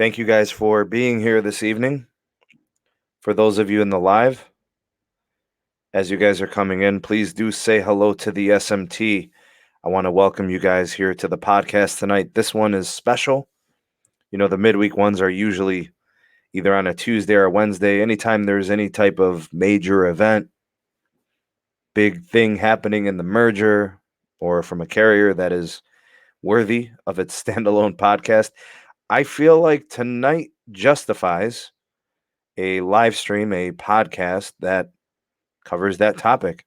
Thank you guys for being here this evening. For those of you in the live, as you guys are coming in, please do say hello to the SMT. I want to welcome you guys here to the podcast tonight. This one is special. You know, the midweek ones are usually either on a Tuesday or Wednesday. Anytime there's any type of major event, big thing happening in the merger, or from a carrier that is worthy of its standalone podcast, I feel like tonight justifies a live stream, a podcast that covers that topic.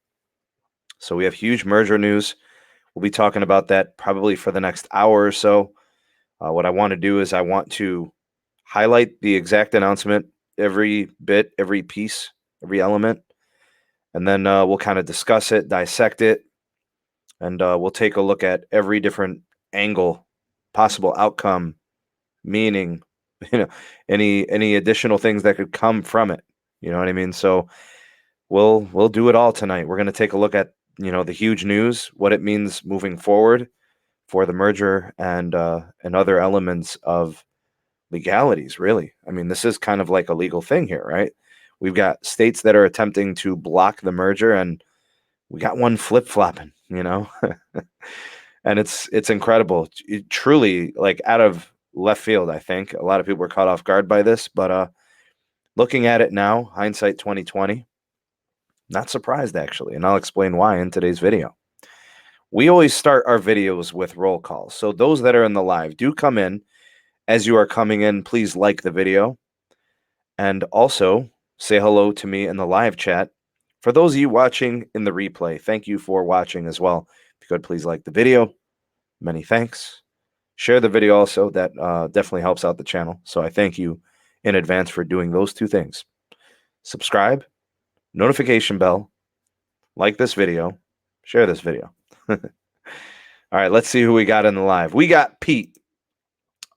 So we have huge merger news. We'll be talking about that probably for the next hour or so. What I want to do is I want to highlight the exact announcement, every bit, every piece, every element, and then we'll kind of discuss it, dissect it, and we'll take a look at every different angle, possible outcome, meaning, you know, any additional things that could come from it. You know what I mean? So we'll do it all tonight. We're going to take a look at the huge news, what it means moving forward for the merger, and other elements of legalities. Really, I mean, this is kind of like a legal thing here, right? We've got states that are attempting to block the merger, and we got one flip flopping. And it's incredible. Truly, like out of left field. I think a lot of people were caught off guard by this, but looking at it now, hindsight 2020. Not surprised, actually, and I'll explain why in today's video. We always start our videos with roll calls. So those that are in the live, do come in. As you are coming in, please like the video. And also say hello to me in the live chat. For those of you watching in the replay, thank you for watching as well. If you could please like the video. Many thanks. Share the video also. That definitely helps out the channel. So I thank you in advance for doing those two things. Subscribe. Notification bell, like this video, share this video. All right, let's see who we got in the live. We got Pete.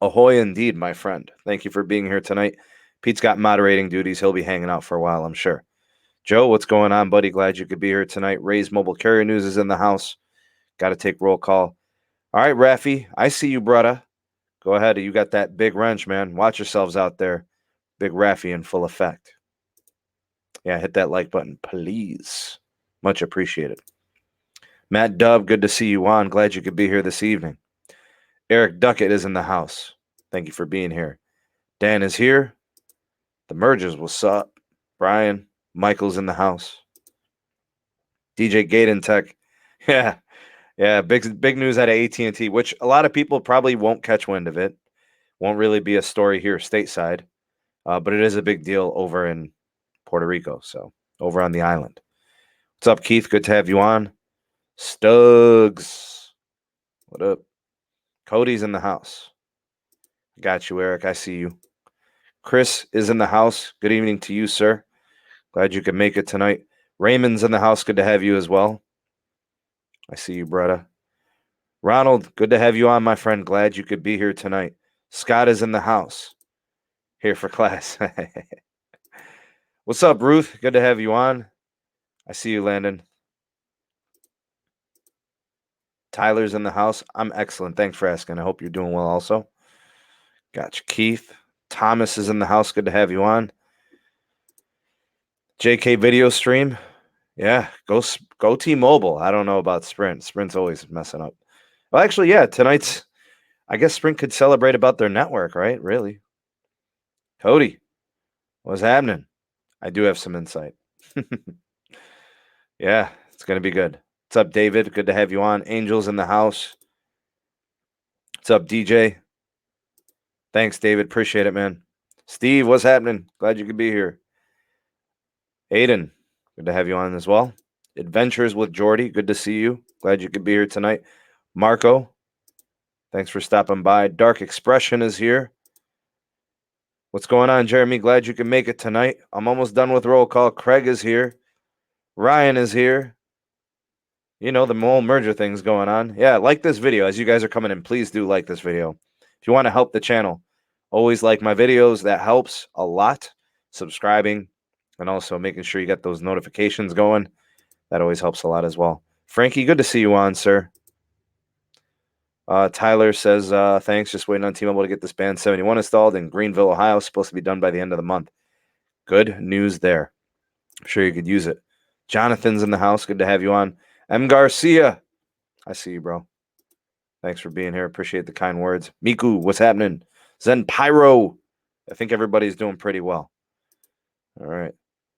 Ahoy indeed, my friend. Thank you for being here tonight. Pete's got moderating duties. He'll be hanging out for a while, I'm sure. Joe, what's going on, buddy? Glad you could be here tonight. Ray's Mobile Carrier News is in the house. Got to take roll call. All right, Rafi, I see you, brother. Go ahead. You got that big wrench, man. Watch yourselves out there. Big Rafi in full effect. Yeah, hit that like button, please. Much appreciated. Matt Dove, good to see you on. Glad you could be here this evening. Eric Duckett is in the house. Thank you for being here. Dan is here. The mergers, what's up? Brian, Michael's in the house. DJ Gaten Tech. Yeah, big news out of AT&T, which a lot of people probably won't catch wind of it. Won't really be a story here stateside, but it is a big deal over in Puerto Rico, so over on the island. What's up, Keith? Good to have you on. Stugs. What up? Cody's in the house. Got you, Eric. I see you. Chris is in the house. Good evening to you, sir. Glad you could make it tonight. Raymond's in the house. Good to have you as well. I see you, brother. Ronald, good to have you on, my friend. Glad you could be here tonight. Scott is in the house. Here for class. What's up, Ruth? Good to have you on. I see you, Landon. Tyler's in the house. I'm excellent. Thanks for asking. I hope you're doing well also. Gotcha. Keith. Thomas is in the house. Good to have you on. JK video stream. Yeah, go T-Mobile. I don't know about Sprint. Sprint's always messing up. Well, actually, yeah, tonight's, I guess Sprint could celebrate about their network, right? Really. Cody, what's happening? I do have some insight. Yeah, it's going to be good. What's up, David? Good to have you on. Angel's in the house. What's up, DJ? Thanks, David. Appreciate it, man. Steve, what's happening? Glad you could be here. Aiden, good to have you on as well. Adventures with Jordy, good to see you. Glad you could be here tonight. Marco, thanks for stopping by. Dark Expression is here. What's going on, Jeremy? Glad you can make it tonight. I'm almost done with roll call. Craig is here. Ryan is here. You know, the whole merger thing's going on. Yeah, like this video. As you guys are coming in, please do like this video. If you want to help the channel, always like my videos. That helps a lot. Subscribing and also making sure you get those notifications going. That always helps a lot as well. Frankie, good to see you on, sir. Tyler says, thanks. Just waiting on T-Mobile to get this Band 71 installed in Greenville, Ohio. Supposed to be done by the end of the month. Good news there. I'm sure you could use it. Jonathan's in the house. Good to have you on. M. Garcia. I see you, bro. Thanks for being here. Appreciate the kind words. Miku, what's happening? Zen Pyro. I think everybody's doing pretty well. All right.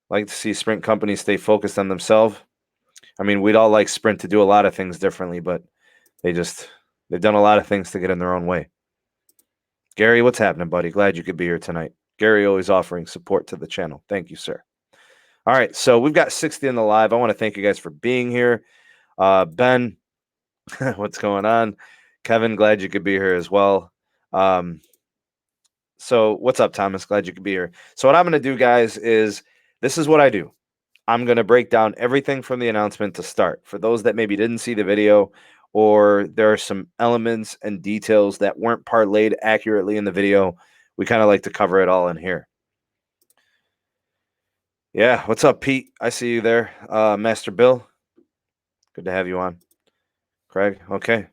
Like to see Sprint companies stay focused on themselves. I mean, we'd all like Sprint to do a lot of things differently, but they've done a lot of things to get in their own way. Gary, what's happening, buddy? Glad you could be here tonight. Gary always offering support to the channel. Thank you, sir. All right, so we've got 60 in the live. I want to thank you guys for being here. Ben, what's going on? Kevin, glad you could be here as well. So what's up, Thomas? Glad you could be here. So what I'm going to do, guys, is this is what I do. I'm going to break down everything from the announcement to start. For those that maybe didn't see the video, or there are some elements and details that weren't parlayed accurately in the video, we kind of like to cover it all in here. Yeah, what's up, Pete? I see you there. Master Bill, good to have you on. Craig, okay.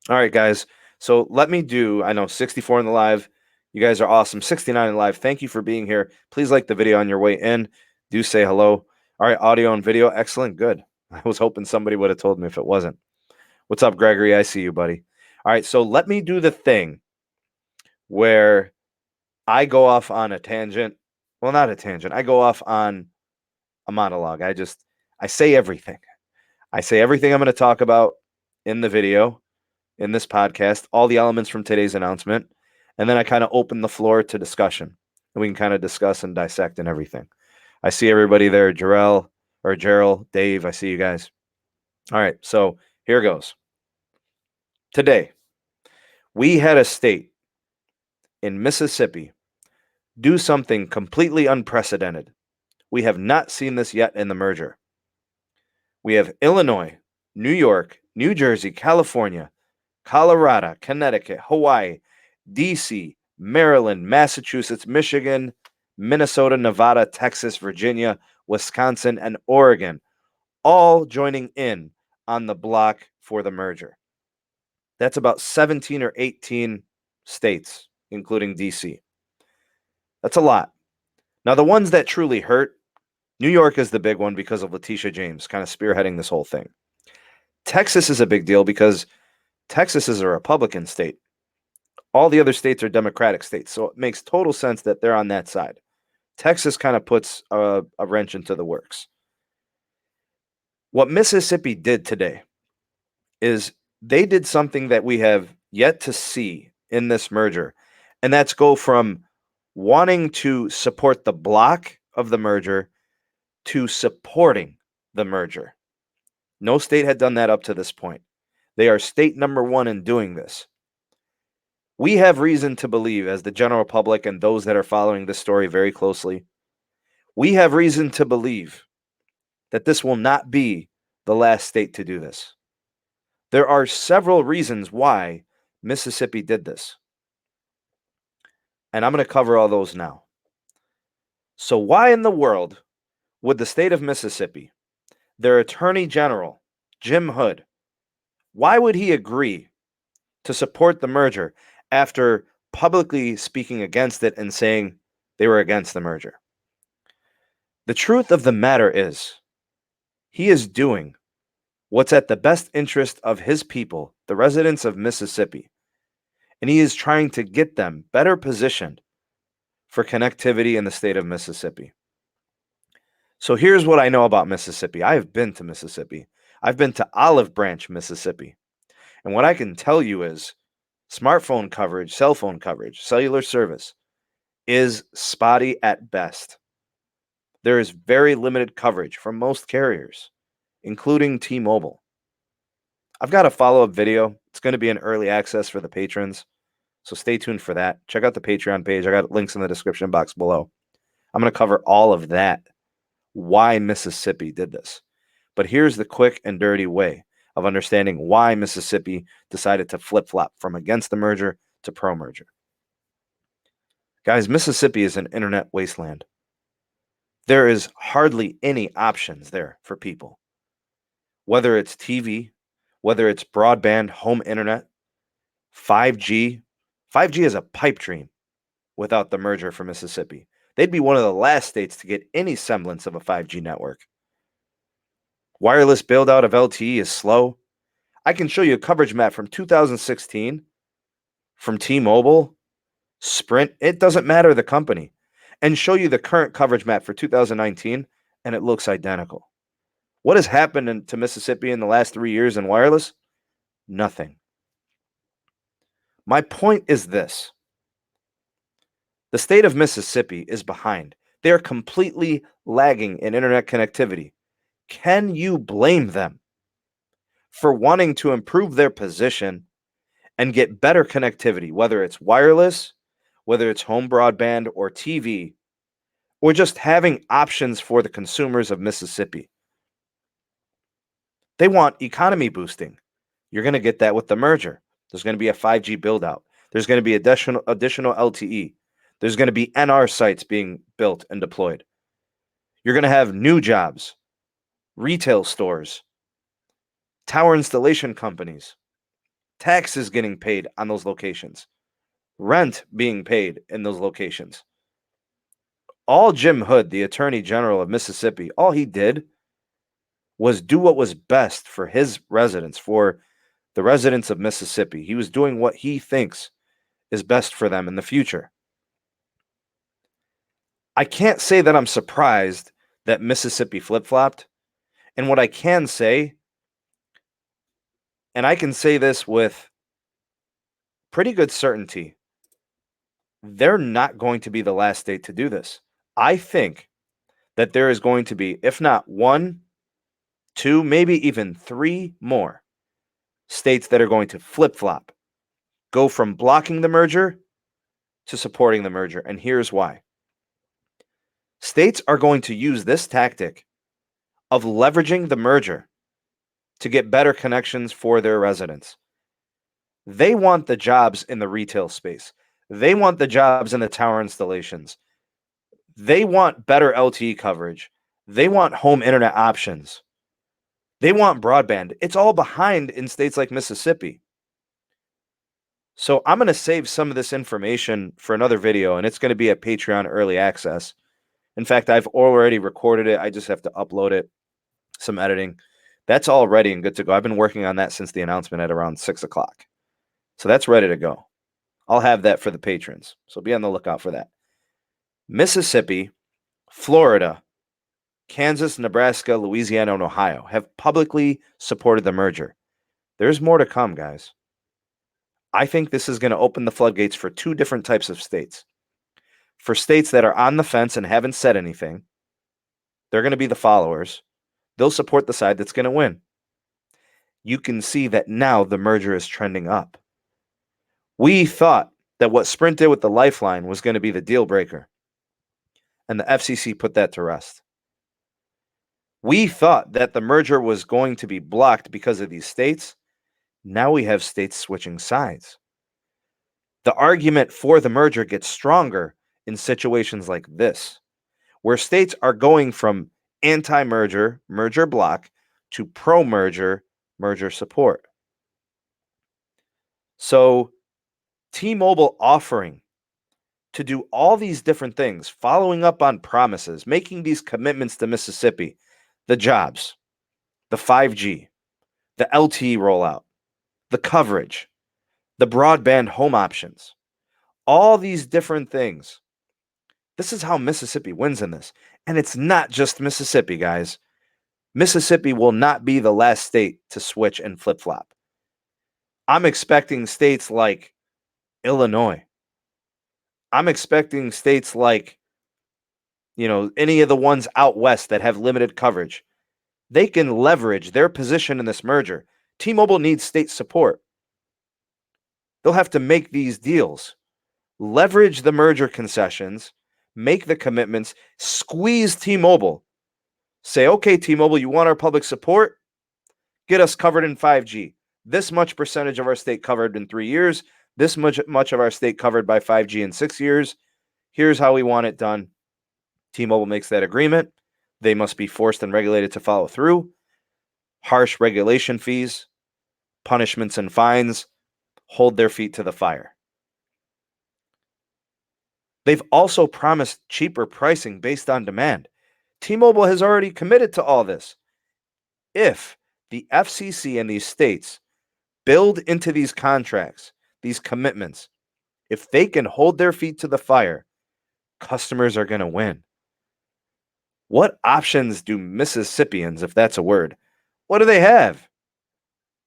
All right, guys. So let me do, I know 64 in the live. You guys are awesome. 69 in the live. Thank you for being here. Please like the video on your way in. Do say hello. All right, audio and video. Excellent. Good. I was hoping somebody would have told me if it wasn't. What's up, Gregory? I see you, buddy. All right, so let me do the thing where I go off on a tangent. Well, not a tangent. I go off on a monologue. I say everything. I say everything I'm going to talk about in the video, in this podcast, all the elements from today's announcement, and then I kind of open the floor to discussion. And we can kind of discuss and dissect and everything. I see everybody there, Gerald, Dave, I see you guys. All right, so here goes. Today, we had a state in Mississippi do something completely unprecedented. We have not seen this yet in the merger. We have Illinois, New York, New Jersey, California, Colorado, Connecticut, Hawaii, DC, Maryland, Massachusetts, Michigan, Minnesota, Nevada, Texas, Virginia, Wisconsin, and Oregon, all joining in on the block for the merger. That's about 17 or 18 states, including DC. That's a lot. Now, the ones that truly hurt, New York is the big one because of Letitia James kind of spearheading this whole thing. Texas is a big deal because Texas is a Republican state. All the other states are Democratic states, so it makes total sense that they're on that side. Texas kind of puts a wrench into the works. What Mississippi did today is they did something that we have yet to see in this merger, and that's go from wanting to support the block of the merger to supporting the merger. No state had done that up to this point. They are state number one in doing this. We have reason to believe, as the general public and those that are following this story very closely, we have reason to believe that this will not be the last state to do this. There are several reasons why Mississippi did this. And I'm going to cover all those now. So why in the world would the state of Mississippi, their Attorney General, Jim Hood, why would he agree to support the merger after publicly speaking against it and saying they were against the merger? The truth of the matter is, he is doing what's at the best interest of his people, the residents of Mississippi, and he is trying to get them better positioned for connectivity in the state of Mississippi. So here's what I know about Mississippi. I have been to Mississippi. I've been to Olive Branch, Mississippi. And what I can tell you is smartphone coverage, cell phone coverage, cellular service is spotty at best. There is very limited coverage from most carriers, including T-Mobile. I've got a follow-up video. It's going to be in early access for the patrons, so stay tuned for that. Check out the Patreon page. I got links in the description box below. I'm going to cover all of that, why Mississippi did this. But here's the quick and dirty way of understanding why Mississippi decided to flip-flop from against the merger to pro-merger. Guys, Mississippi is an internet wasteland. There is hardly any options there for people. Whether it's TV, whether it's broadband, home internet, 5G, 5G is a pipe dream without the merger for Mississippi. They'd be one of the last states to get any semblance of a 5G network. Wireless build out of LTE is slow. I can show you a coverage map from 2016 from T-Mobile, Sprint, it doesn't matter the company, and show you the current coverage map for 2019, and it looks identical. What has happened to Mississippi in the last 3 years in wireless? Nothing. My point is this. The state of Mississippi is behind. They are completely lagging in internet connectivity. Can you blame them for wanting to improve their position and get better connectivity, whether it's wireless, whether it's home broadband or TV, or just having options for the consumers of Mississippi? They want economy boosting. You're going to get that with the merger. There's going to be a 5G build out. There's going to be additional LTE. There's going to be NR sites being built and deployed. You're going to have new jobs, retail stores, tower installation companies, taxes getting paid on those locations, rent being paid in those locations. All Jim Hood, the Attorney General of Mississippi, all he did was do what was best for his residents, for the residents of Mississippi. He was doing what he thinks is best for them in the future. I can't say that I'm surprised that Mississippi flip-flopped. And what I can say, and I can say this with pretty good certainty, they're not going to be the last state to do this. I think that there is going to be, if not 1, 2, maybe even 3 more states that are going to flip-flop, go from blocking the merger to supporting the merger. And here's why. States are going to use this tactic of leveraging the merger to get better connections for their residents. They want the jobs in the retail space. They want the jobs in the tower installations. They want better LTE coverage. They want home internet options. They want broadband. It's all behind in states like Mississippi. So I'm going to save some of this information for another video, and it's going to be at Patreon Early Access. In fact, I've already recorded it. I just have to upload it, some editing. That's all ready and good to go. I've been working on that since the announcement at around 6 o'clock. So that's ready to go. I'll have that for the patrons. So be on the lookout for that. Mississippi, Florida, Kansas, Nebraska, Louisiana, and Ohio have publicly supported the merger. There's more to come, guys. I think this is going to open the floodgates for 2 different types of states. For states that are on the fence and haven't said anything, they're going to be the followers. They'll support the side that's going to win. You can see that now the merger is trending up. We thought that what Sprint did with the Lifeline was going to be the deal breaker, and the FCC put that to rest. We thought that the merger was going to be blocked because of these states. Now we have states switching sides. The argument for the merger gets stronger in situations like this, where states are going from anti-merger, merger block, to pro-merger, merger support. So T-Mobile offering to do all these different things, following up on promises, making these commitments to Mississippi, the jobs, the 5G, the LTE rollout, the coverage, the broadband home options, all these different things. This is how Mississippi wins in this. And it's not just Mississippi, guys. Mississippi will not be the last state to switch and flip-flop. I'm expecting states like Illinois. I'm expecting states like, any of the ones out west that have limited coverage. They can leverage their position in this merger. T-Mobile needs state support. They'll have to make these deals, leverage the merger concessions, make the commitments, squeeze T-Mobile. Say, okay, T-Mobile, you want our public support? Get us covered in 5G. This much percentage of our state covered in 3 years. This much of our state covered by 5G in 6 years. Here's how we want it done. T-Mobile makes that agreement. They must be forced and regulated to follow through. Harsh regulation fees, punishments and fines, hold their feet to the fire. They've also promised cheaper pricing based on demand. T-Mobile has already committed to all this. If the FCC and these states build into these contracts, these commitments, if they can hold their feet to the fire, customers are going to win. What options do Mississippians, if that's a word, what do they have?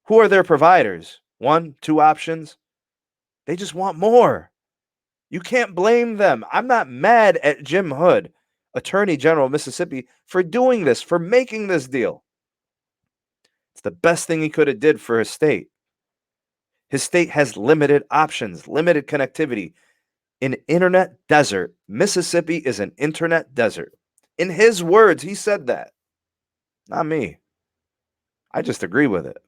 Who are their providers? 1, 2 options? They just want more. You can't blame them. I'm not mad at Jim Hood, Attorney General of Mississippi, for doing this, for making this deal. It's the best thing he could have did for his state. His state has limited options, limited connectivity. An internet desert. Mississippi is an internet desert. In his words, he said that. Not me. I just agree with it.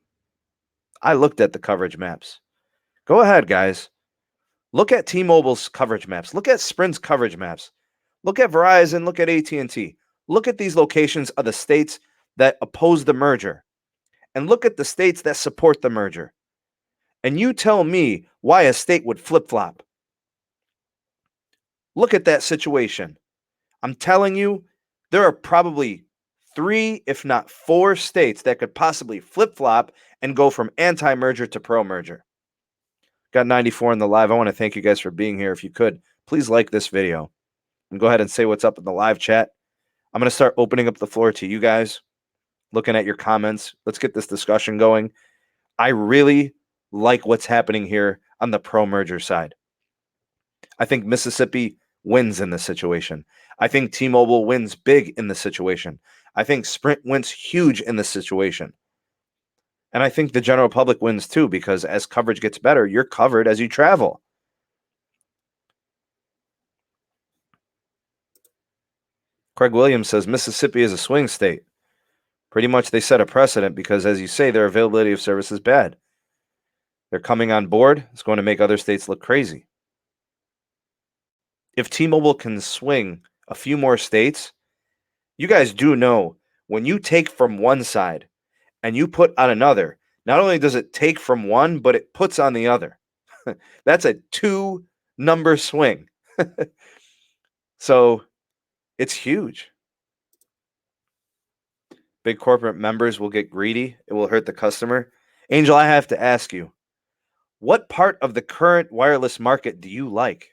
I looked at the coverage maps. Go ahead, guys. Look at T-Mobile's coverage maps. Look at Sprint's coverage maps. Look at Verizon. Look at AT&T. Look at these locations of the states that oppose the merger. And look at the states that support the merger. And you tell me why a state would flip-flop. Look at that situation. I'm telling you, there are probably 3, if not 4 states that could possibly flip-flop and go from anti-merger to pro-merger. Got 94 in the live. I want to thank you guys for being here. If you could, please like this video and go ahead and say what's up in the live chat. I'm going to start opening up the floor to you guys, looking at your comments. Let's get this discussion going. I really like what's happening here on the pro-merger side. I think Mississippi wins in this situation. I think T-Mobile wins big in this situation. I think Sprint wins huge in this situation. And I think the general public wins too, because as coverage gets better, you're covered as you travel. Craig Williams says Mississippi is a swing state. Pretty much they set a precedent because, as you say, their availability of service is bad. They're coming on board. It's going to make other states look crazy. If T-Mobile can swing a few more states, you guys do know when you take from one side and you put on another, not only does it take from one, but it puts on the other. That's a 2-number swing. So it's huge. Big corporate members will get greedy. It will hurt the customer. Angel, I have to ask you, what part of the current wireless market do you like?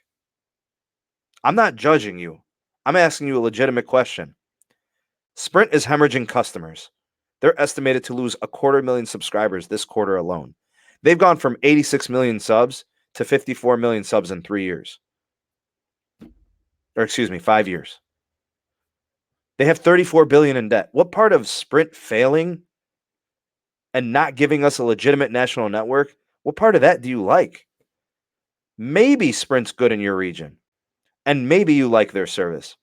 I'm not judging you. I'm asking you a legitimate question. Sprint is hemorrhaging customers. They're estimated to lose 250,000 subscribers this quarter alone. They've gone from 86 million subs to 54 million subs in 3 years. Or excuse me, 5 years. They have 34 billion in debt. What part of Sprint failing and not giving us a legitimate national network, what part of that do you like? Maybe Sprint's good in your region, and maybe you like their service,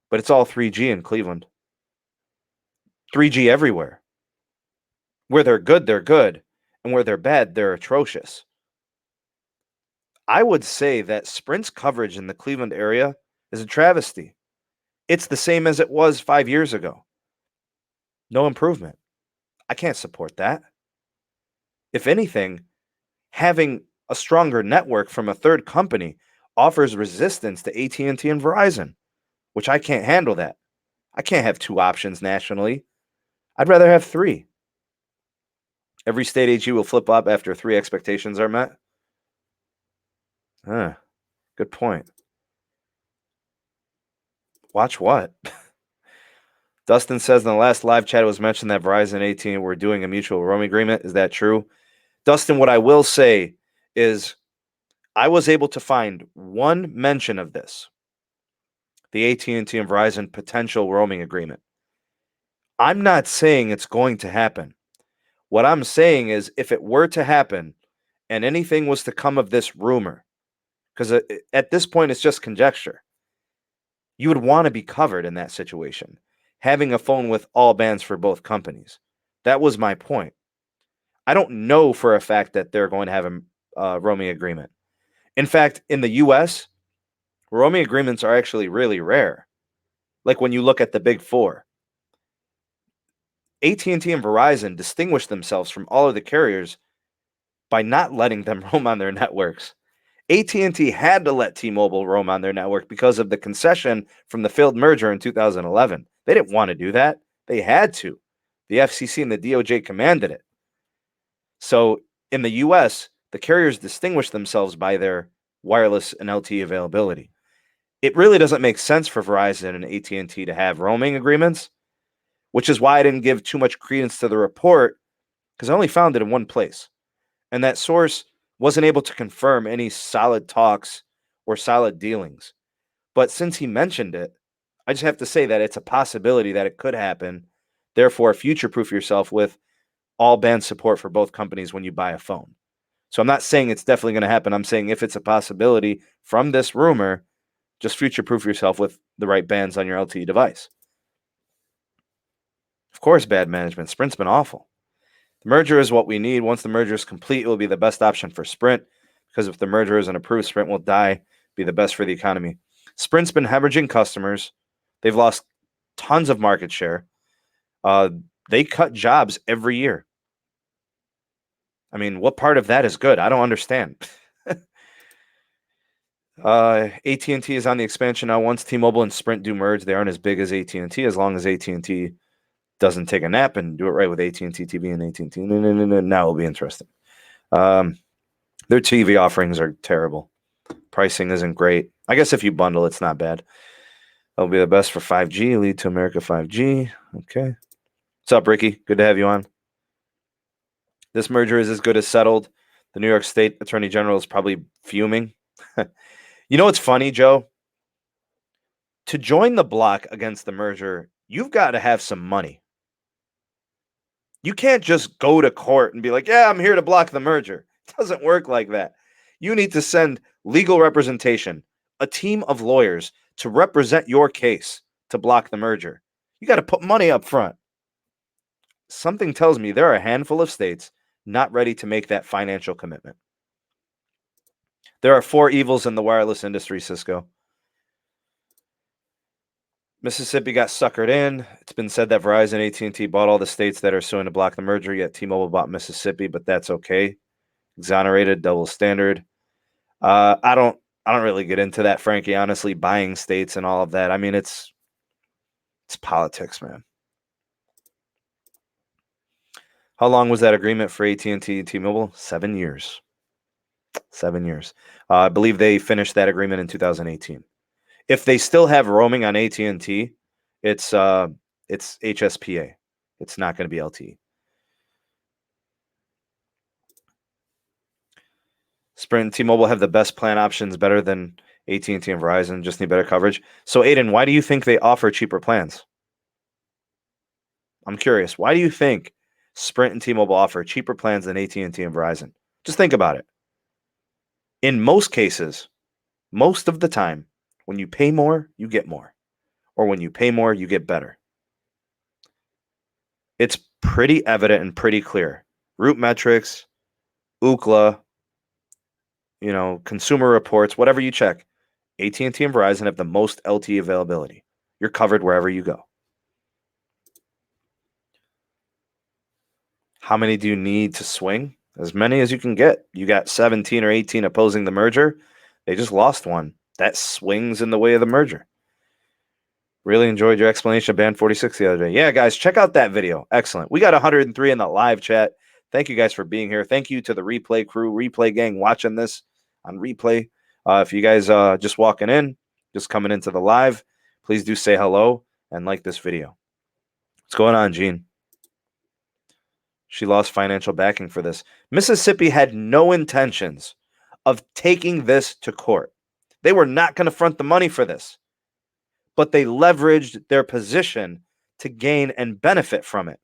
but it's all 3G in Cleveland. 3G everywhere. Where they're good, and where they're bad, they're atrocious. I would say that Sprint's coverage in the Cleveland area is a travesty. It's the same as it was 5 years ago. No improvement. I can't support that. If anything, having a stronger network from a third company offers resistance to AT&T and Verizon, which I can't handle that. I can't have 2 options nationally. I'd rather have 3. Every state AG will flip flop after 3 expectations are met. Good point. Watch what? Dustin says in the last live chat it was mentioned that Verizon and AT&T were doing a mutual roaming agreement. Is that true? Dustin, what I will say is I was able to find one mention of this. The AT&T and Verizon potential roaming agreement. I'm not saying it's going to happen. What I'm saying is if it were to happen and anything was to come of this rumor, because at this point it's just conjecture, you would want to be covered in that situation, having a phone with all bands for both companies. That was my point. I don't know for a fact that they're going to have a roaming agreement. In fact, in the U.S., roaming agreements are actually really rare. Like when you look at the big 4. AT&T and Verizon distinguish themselves from all of the carriers by not letting them roam on their networks. AT&T had to let T-Mobile roam on their network because of the concession from the failed merger in 2011. They didn't want to do that. They had to. The FCC and the DOJ commanded it. So in the US, the carriers distinguish themselves by their wireless and LTE availability. It really doesn't make sense for Verizon and AT&T to have roaming agreements, which is why I didn't give too much credence to the report, because I only found it in one place. And that source wasn't able to confirm any solid talks or solid dealings. But since he mentioned it, I just have to say that it's a possibility that it could happen. Therefore, future-proof yourself with all band support for both companies when you buy a phone. So I'm not saying it's definitely going to happen. I'm saying if it's a possibility from this rumor, just future-proof yourself with the right bands on your LTE device. Of course, bad management. Sprint's been awful. The merger is what we need. Once the merger is complete, it will be the best option for Sprint, because if the merger isn't approved, Sprint will die, be the best for the economy. Sprint's been hemorrhaging customers. They've lost tons of market share. They cut jobs every year. I mean, what part of that is good? I don't understand. AT&T is on the expansion now. Once T-Mobile and Sprint do merge, they aren't as big as AT&T, as long as AT&T doesn't take a nap and do it right with AT&T TV and AT&T. No. Now it'll be interesting. Their TV offerings are terrible. Pricing isn't great. I guess if you bundle, it's not bad. That'll be the best for 5G. Lead to America 5G. Okay. What's up, Ricky? Good to have you on. This merger is as good as settled. The New York State Attorney General is probably fuming. You know what's funny, Joe? To join the block against the merger, you've got to have some money. You can't just go to court and be like, yeah, I'm here to block the merger. It doesn't work like that. You need to send legal representation, a team of lawyers to represent your case to block the merger. You got to put money up front. Something tells me there are a handful of states not ready to make that financial commitment. There are 4 evils in the wireless industry, Cisco. Mississippi got suckered in. It's been said that Verizon and AT&T bought all the states that are suing to block the merger, yet T-Mobile bought Mississippi, but that's okay. Exonerated, double standard. I don't really get into that, frankly, honestly, buying states and all of that. I mean, it's politics, man. How long was that agreement for AT&T and T-Mobile? 7 years. 7 years. I believe they finished that agreement in 2018. If they still have roaming on AT&T, it's HSPA. It's not going to be LTE. Sprint and T-Mobile have the best plan options, better than AT&T and Verizon, just need better coverage. So, Aiden, why do you think they offer cheaper plans? I'm curious. Why do you think Sprint and T-Mobile offer cheaper plans than AT&T and Verizon? Just think about it. In most cases, most of the time, when you pay more, you get more. Or when you pay more, you get better. It's pretty evident and pretty clear. Root metrics, Ookla, consumer reports, whatever you check, AT&T and Verizon have the most LTE availability. You're covered wherever you go. How many do you need to swing? As many as you can get. You got 17 or 18 opposing the merger. They just lost one. That swings in the way of the merger. Really enjoyed your explanation of Band 46 the other day. Yeah, guys, check out that video. Excellent. We got 103 in the live chat. Thank you guys for being here. Thank you to the replay crew, replay gang watching this on replay. If you guys just walking in, just coming into the live, please do say hello and like this video. What's going on, Gene? She lost financial backing for this. Mississippi had no intentions of taking this to court. They were not going to front the money for this, but they leveraged their position to gain and benefit from it.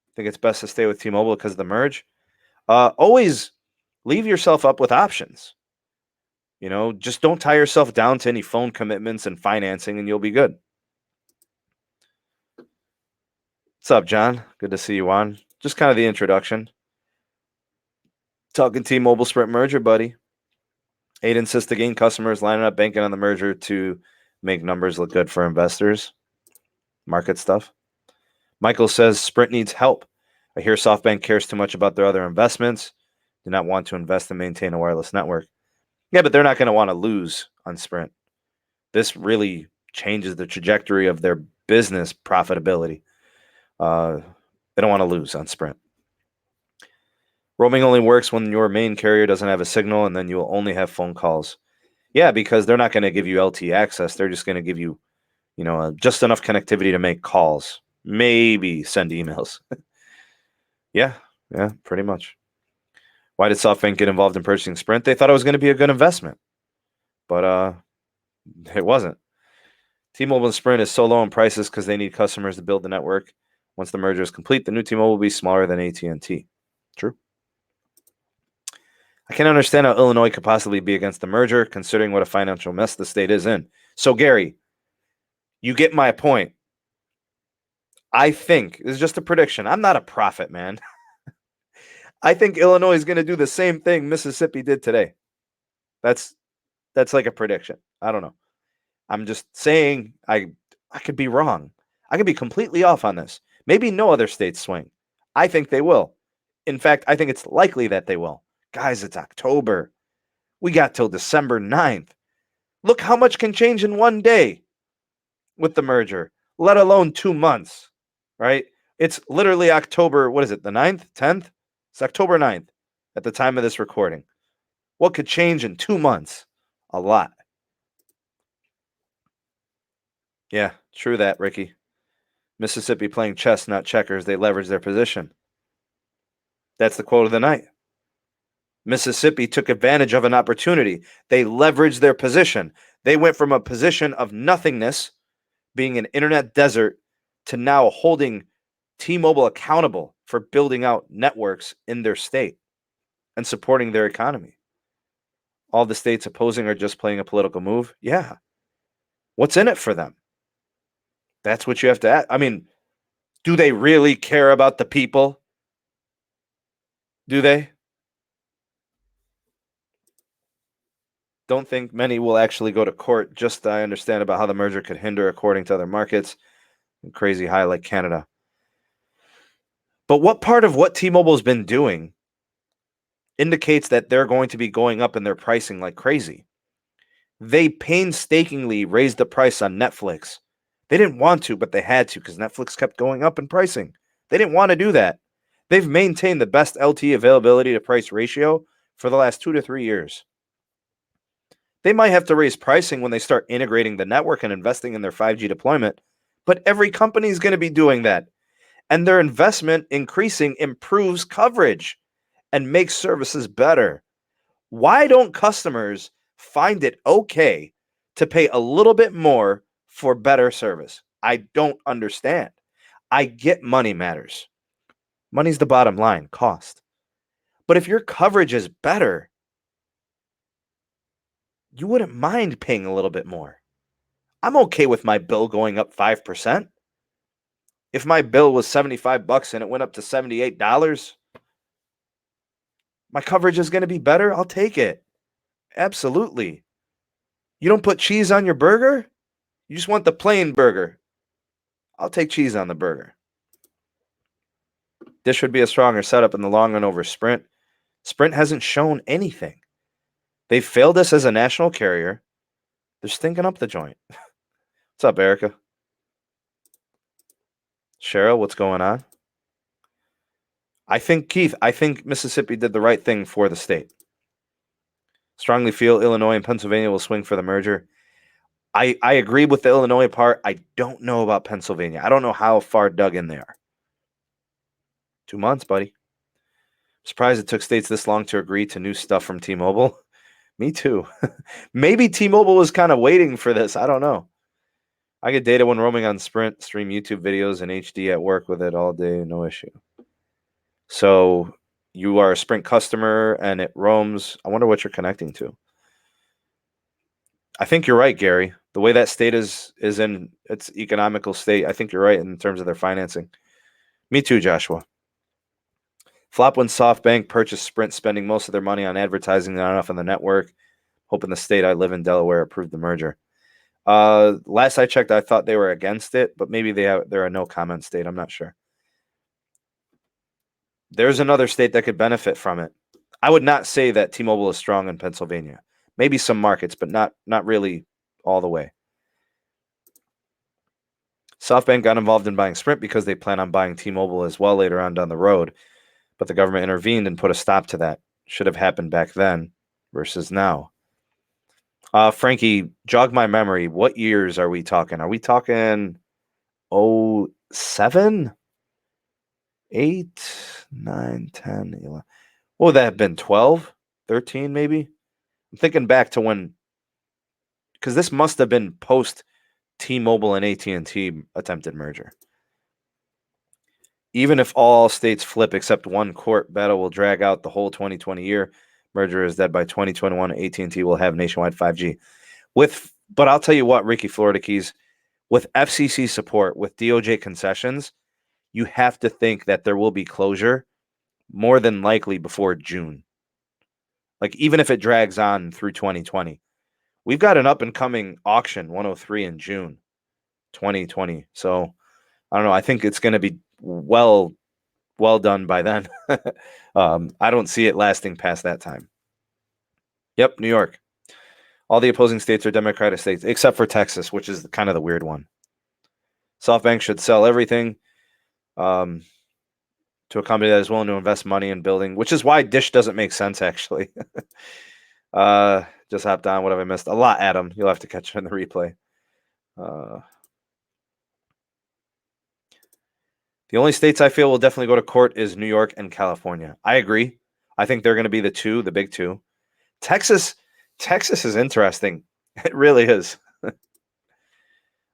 I think it's best to stay with T-Mobile because of the merge. Always leave yourself up with options. Just don't tie yourself down to any phone commitments and financing, and you'll be good. What's up, John? Good to see you on. Just kind of the introduction. Talking T-Mobile Sprint merger, buddy. Aiden insists to gain customers, lining up banking on the merger to make numbers look good for investors. Market stuff. Michael says Sprint needs help. I hear SoftBank cares too much about their other investments, do not want to invest and maintain a wireless network. Yeah, but they're not going to want to lose on Sprint. This really changes the trajectory of their business profitability. They don't want to lose on Sprint. Roaming only works when your main carrier doesn't have a signal, and then you will only have phone calls. Yeah, because they're not going to give you LTE access. They're just going to give you, just enough connectivity to make calls, maybe send emails. Yeah, pretty much. Why did SoftBank get involved in purchasing Sprint? They thought it was going to be a good investment, but it wasn't. T-Mobile and Sprint is so low in prices because they need customers to build the network. Once the merger is complete, the new T-Mobile will be smaller than AT&T. True. I can't understand how Illinois could possibly be against the merger, considering what a financial mess the state is in. So, Gary, you get my point. I think, this is just a prediction. I'm not a prophet, man. I think Illinois is going to do the same thing Mississippi did today. That's like a prediction. I don't know. I'm just saying I could be wrong. I could be completely off on this. Maybe no other states swing. I think they will. In fact, I think it's likely that they will. Guys, it's October. We got till December 9th. Look how much can change in one day with the merger, let alone 2 months, right? It's literally October, what is it, the 9th, 10th? It's October 9th at the time of this recording. What could change in 2 months? A lot. Yeah, true that, Ricky. Mississippi playing chess, not checkers. They leverage their position. That's the quote of the night. Mississippi took advantage of an opportunity. They leveraged their position. They went from a position of nothingness, being an internet desert, to now holding T-Mobile accountable for building out networks in their state and supporting their economy. All the states opposing are just playing a political move. Yeah. What's in it for them? That's what you have to ask. I mean, do they really care about the people? Do they? Don't think many will actually go to court. Just I understand about how the merger could hinder according to other markets. Crazy high like Canada. But what part of what T-Mobile's been doing indicates that they're going to be going up in their pricing like crazy? They painstakingly raised the price on Netflix. They didn't want to, but they had to because Netflix kept going up in pricing. They didn't want to do that. They've maintained the best LTE availability to price ratio for the last 2 to 3 years. They might have to raise pricing when they start integrating the network and investing in their 5G deployment, but every company is going to be doing that. And their investment increasing improves coverage and makes services better. Why don't customers find it okay to pay a little bit more for better service? I don't understand. I get money matters. Money's the bottom line, cost. But if your coverage is better, you wouldn't mind paying a little bit more. I'm okay with my bill going up 5%. If my bill was $75 and it went up to $78, my coverage is going to be better. I'll take it. Absolutely. You don't put cheese on your burger? You just want the plain burger. I'll take cheese on the burger. This should be a stronger setup in the long run over Sprint. Sprint hasn't shown anything. They failed us as a national carrier. They're stinking up the joint. What's up, Erica? Cheryl, what's going on? I think Mississippi did the right thing for the state. Strongly feel Illinois and Pennsylvania will swing for the merger. I agree with the Illinois part. I don't know about Pennsylvania. I don't know how far dug in they are. 2 months, buddy. Surprised it took states this long to agree to new stuff from T-Mobile. Me too. Maybe T-Mobile was kind of waiting for this. I don't know. I get data when roaming on Sprint, stream YouTube videos in HD at work with it all day, no issue. So you are a Sprint customer and it roams. I wonder what you're connecting to. I think you're right, Gary. The way that state is in its economical state, I think you're right in terms of their financing. Me too, Joshua. Flop when SoftBank purchased Sprint, spending most of their money on advertising, not enough on the network. Hoping the state I live in, Delaware, approved the merger. Last I checked, I thought they were against it, but maybe they're a no comment state. I'm not sure. There's another state that could benefit from it. I would not say that T-Mobile is strong in Pennsylvania. Maybe some markets, but not really all the way. SoftBank got involved in buying Sprint because they plan on buying T-Mobile as well later on down the road, but the government intervened and put a stop to that. Should have happened back then versus now. Frankie, jog my memory. What years are we talking? Are we talking 07? 8, 9, 10, 11. What would that have been? 12? 13 maybe? I'm thinking back to when, because this must have been post T-Mobile and AT&T attempted merger. Even if all states flip except one court battle will drag out the whole 2020 year, merger is dead by 2021. AT&T will have nationwide 5G. But I'll tell you what, Ricky Florida Keys, with FCC support, with DOJ concessions, you have to think that there will be closure more than likely before June. Like, even if it drags on through 2020, we've got an up and coming auction 103 in June 2020. So I don't know. I think it's going to be well done by then. I don't see it lasting past that time. Yep, New York. All the opposing states are Democratic states, except for Texas, which is kind of the weird one. SoftBank should sell everything to a company that is willing to invest money in building, which is why Dish doesn't make sense, actually. Just hopped on. What have I missed? A lot, Adam. You'll have to catch it in the replay. The only states I feel will definitely go to court is New York and California. I agree. I think they're going to be the big two. Texas is interesting. It really is.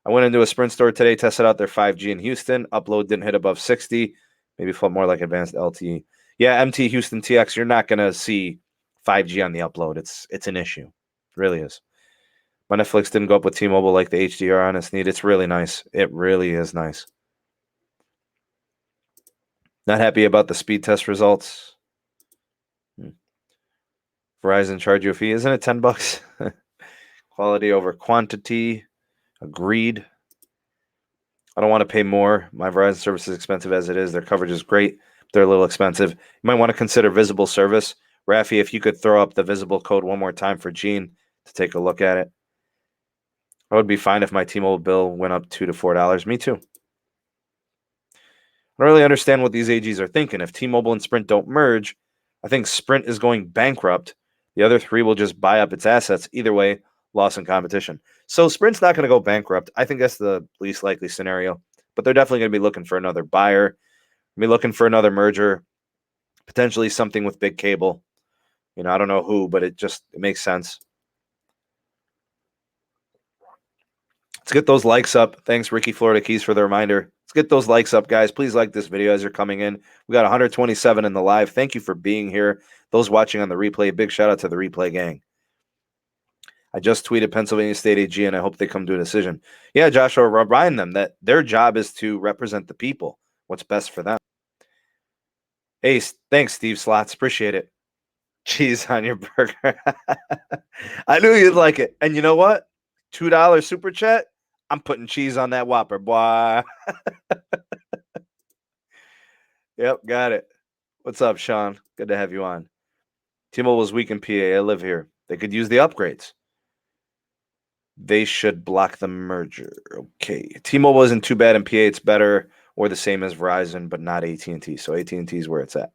I went into a Sprint store today, tested out their 5G in Houston. Upload didn't hit above 60. Maybe felt more like advanced LTE. Yeah, MT HoustonTX, you're not going to see 5G on the upload. It's an issue. It really is. My Netflix didn't go up with T-Mobile like the HDR on its need. It's really nice. It really is nice. Not happy about the speed test results. Verizon charge you a fee. Isn't it $10? Quality over quantity. Agreed. I don't want to pay more. My Verizon service is expensive as it is. Their coverage is great. They're a little expensive. You might want to consider visible service. Rafi, if you could throw up the visible code one more time for Gene to take a look at it. I would be fine if my T-Mobile bill went up $2 to $4. Me too. I don't really understand what these AGs are thinking. If T-Mobile and Sprint don't merge, I think Sprint is going bankrupt. The other three will just buy up its assets. Either way, loss in competition. So Sprint's not going to go bankrupt. I think that's the least likely scenario. But they're definitely going to be looking for another buyer. Be looking for another merger. Potentially something with big cable. You know, I don't know who, but it makes sense. Let's get those likes up. Thanks, Ricky Florida Keys, for the reminder. Let's get those likes up, guys. Please like this video as you're coming in. We got 127 in the live. Thank you for being here. Those watching on the replay, big shout out to the replay gang. I just tweeted Pennsylvania State AG, and I hope they come to a decision. Yeah, Joshua, remind them that their job is to represent the people. What's best for them. Hey, thanks, Steve Slots. Appreciate it. Cheese on your burger. I knew you'd like it. And you know what? $2 super chat. I'm putting cheese on that Whopper, boy. Yep, got it. What's up, Sean? Good to have you on. T-Mobile's weak in PA. I live here. They could use the upgrades. They should block the merger. Okay. T-Mobile isn't too bad in PA. It's better or the same as Verizon, but not AT&T. So AT&T is where it's at.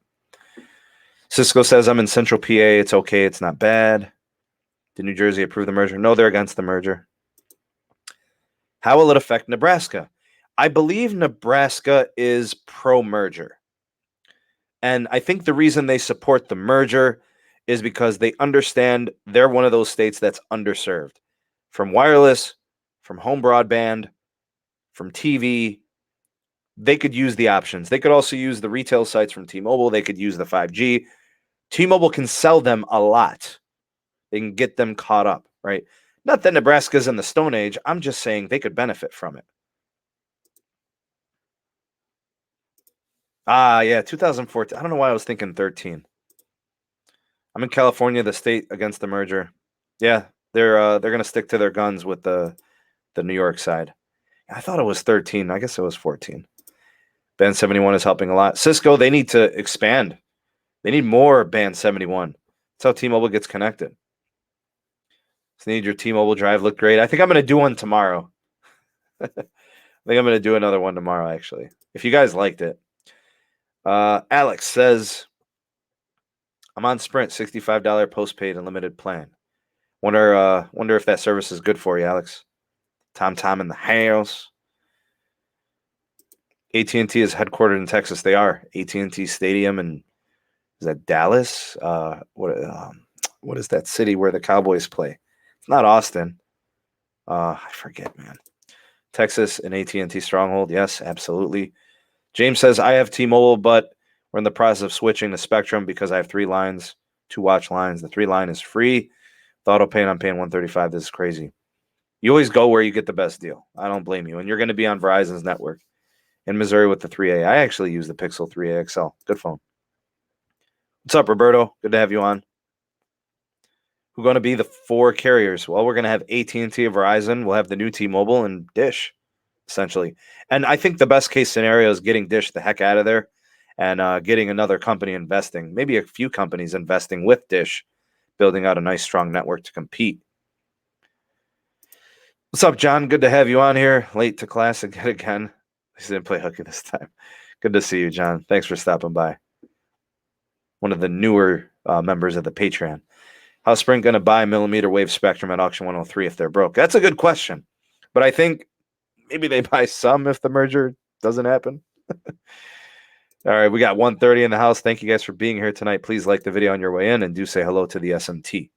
Cisco says, I'm in Central PA. It's okay. It's not bad. Did New Jersey approve the merger? No, they're against the merger. How will it affect Nebraska? I believe Nebraska is pro-merger. And I think the reason they support the merger is because they understand they're one of those states that's underserved. From wireless, from home broadband, from TV, they could use the options. They could also use the retail sites from T-Mobile. They could use the 5G. T-Mobile can sell them a lot. They can get them caught up, right? Not that Nebraska's in the Stone Age. I'm just saying they could benefit from it. Yeah, 2014. I don't know why I was thinking 13. I'm in California, the state against the merger. Yeah, they're going to stick to their guns with the New York side. I thought it was 13. I guess it was 14. Band 71 is helping a lot. Cisco, they need to expand. They need more Band 71. That's how T-Mobile gets connected. So need your T-Mobile drive look great. I think I'm going to do one tomorrow. I think I'm going to do another one tomorrow, actually. If you guys liked it. Alex says, I'm on Sprint, $65 postpaid unlimited plan. Wonder if that service is good for you, Alex. Tom in the house. AT&T is headquartered in Texas. They are. AT&T Stadium and is that Dallas? What is that city where the Cowboys play? It's not Austin. I forget, man. Texas and AT&T stronghold. Yes, absolutely. James says, I have T-Mobile, but we're in the process of switching to Spectrum because I have 3 lines, 2 watch lines. The 3 line is free. The auto pay, I'm paying $135. This is crazy. You always go where you get the best deal. I don't blame you. And you're going to be on Verizon's network in Missouri with the 3A. I actually use the Pixel 3A XL. Good phone. What's up, Roberto? Good to have you on. Who's going to be the 4 carriers? Well, we're going to have AT&T, Verizon. We'll have the new T-Mobile and Dish, essentially. And I think the best case scenario is getting Dish the heck out of there and getting another company investing, maybe a few companies investing with Dish, building out a nice, strong network to compete. What's up, John? Good to have you on here. Late to class again. He didn't play hooky this time. Good to see you, John. Thanks for stopping by. One of the newer members of the Patreon. How's Sprint going to buy millimeter wave spectrum at auction 103 if they're broke? That's a good question. But I think maybe they buy some if the merger doesn't happen. All right, we got 1:30 in the house. Thank you guys for being here tonight. Please like the video on your way in and do say hello to the SMT.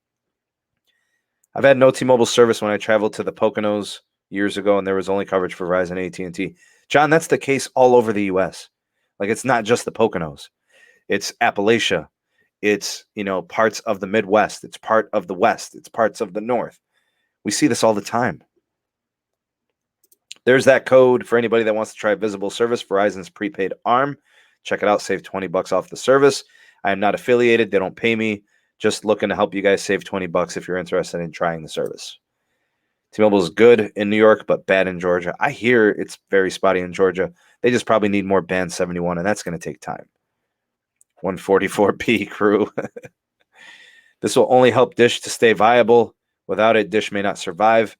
I've had no T-Mobile service when I traveled to the Poconos years ago, and there was only coverage for Verizon AT&T. John, that's the case all over the U.S. Like, it's not just the Poconos. It's Appalachia. It's, parts of the Midwest. It's part of the West. It's parts of the North. We see this all the time. There's that code for anybody that wants to try visible service, Verizon's prepaid ARM. Check it out. Save $20 off the service. I am not affiliated. They don't pay me. Just looking to help you guys save $20 if you're interested in trying the service. T-Mobile is good in New York, but bad in Georgia. I hear it's very spotty in Georgia. They just probably need more Band 71, and that's going to take time. 144p crew. This will only help Dish to stay viable. Without it, Dish may not survive.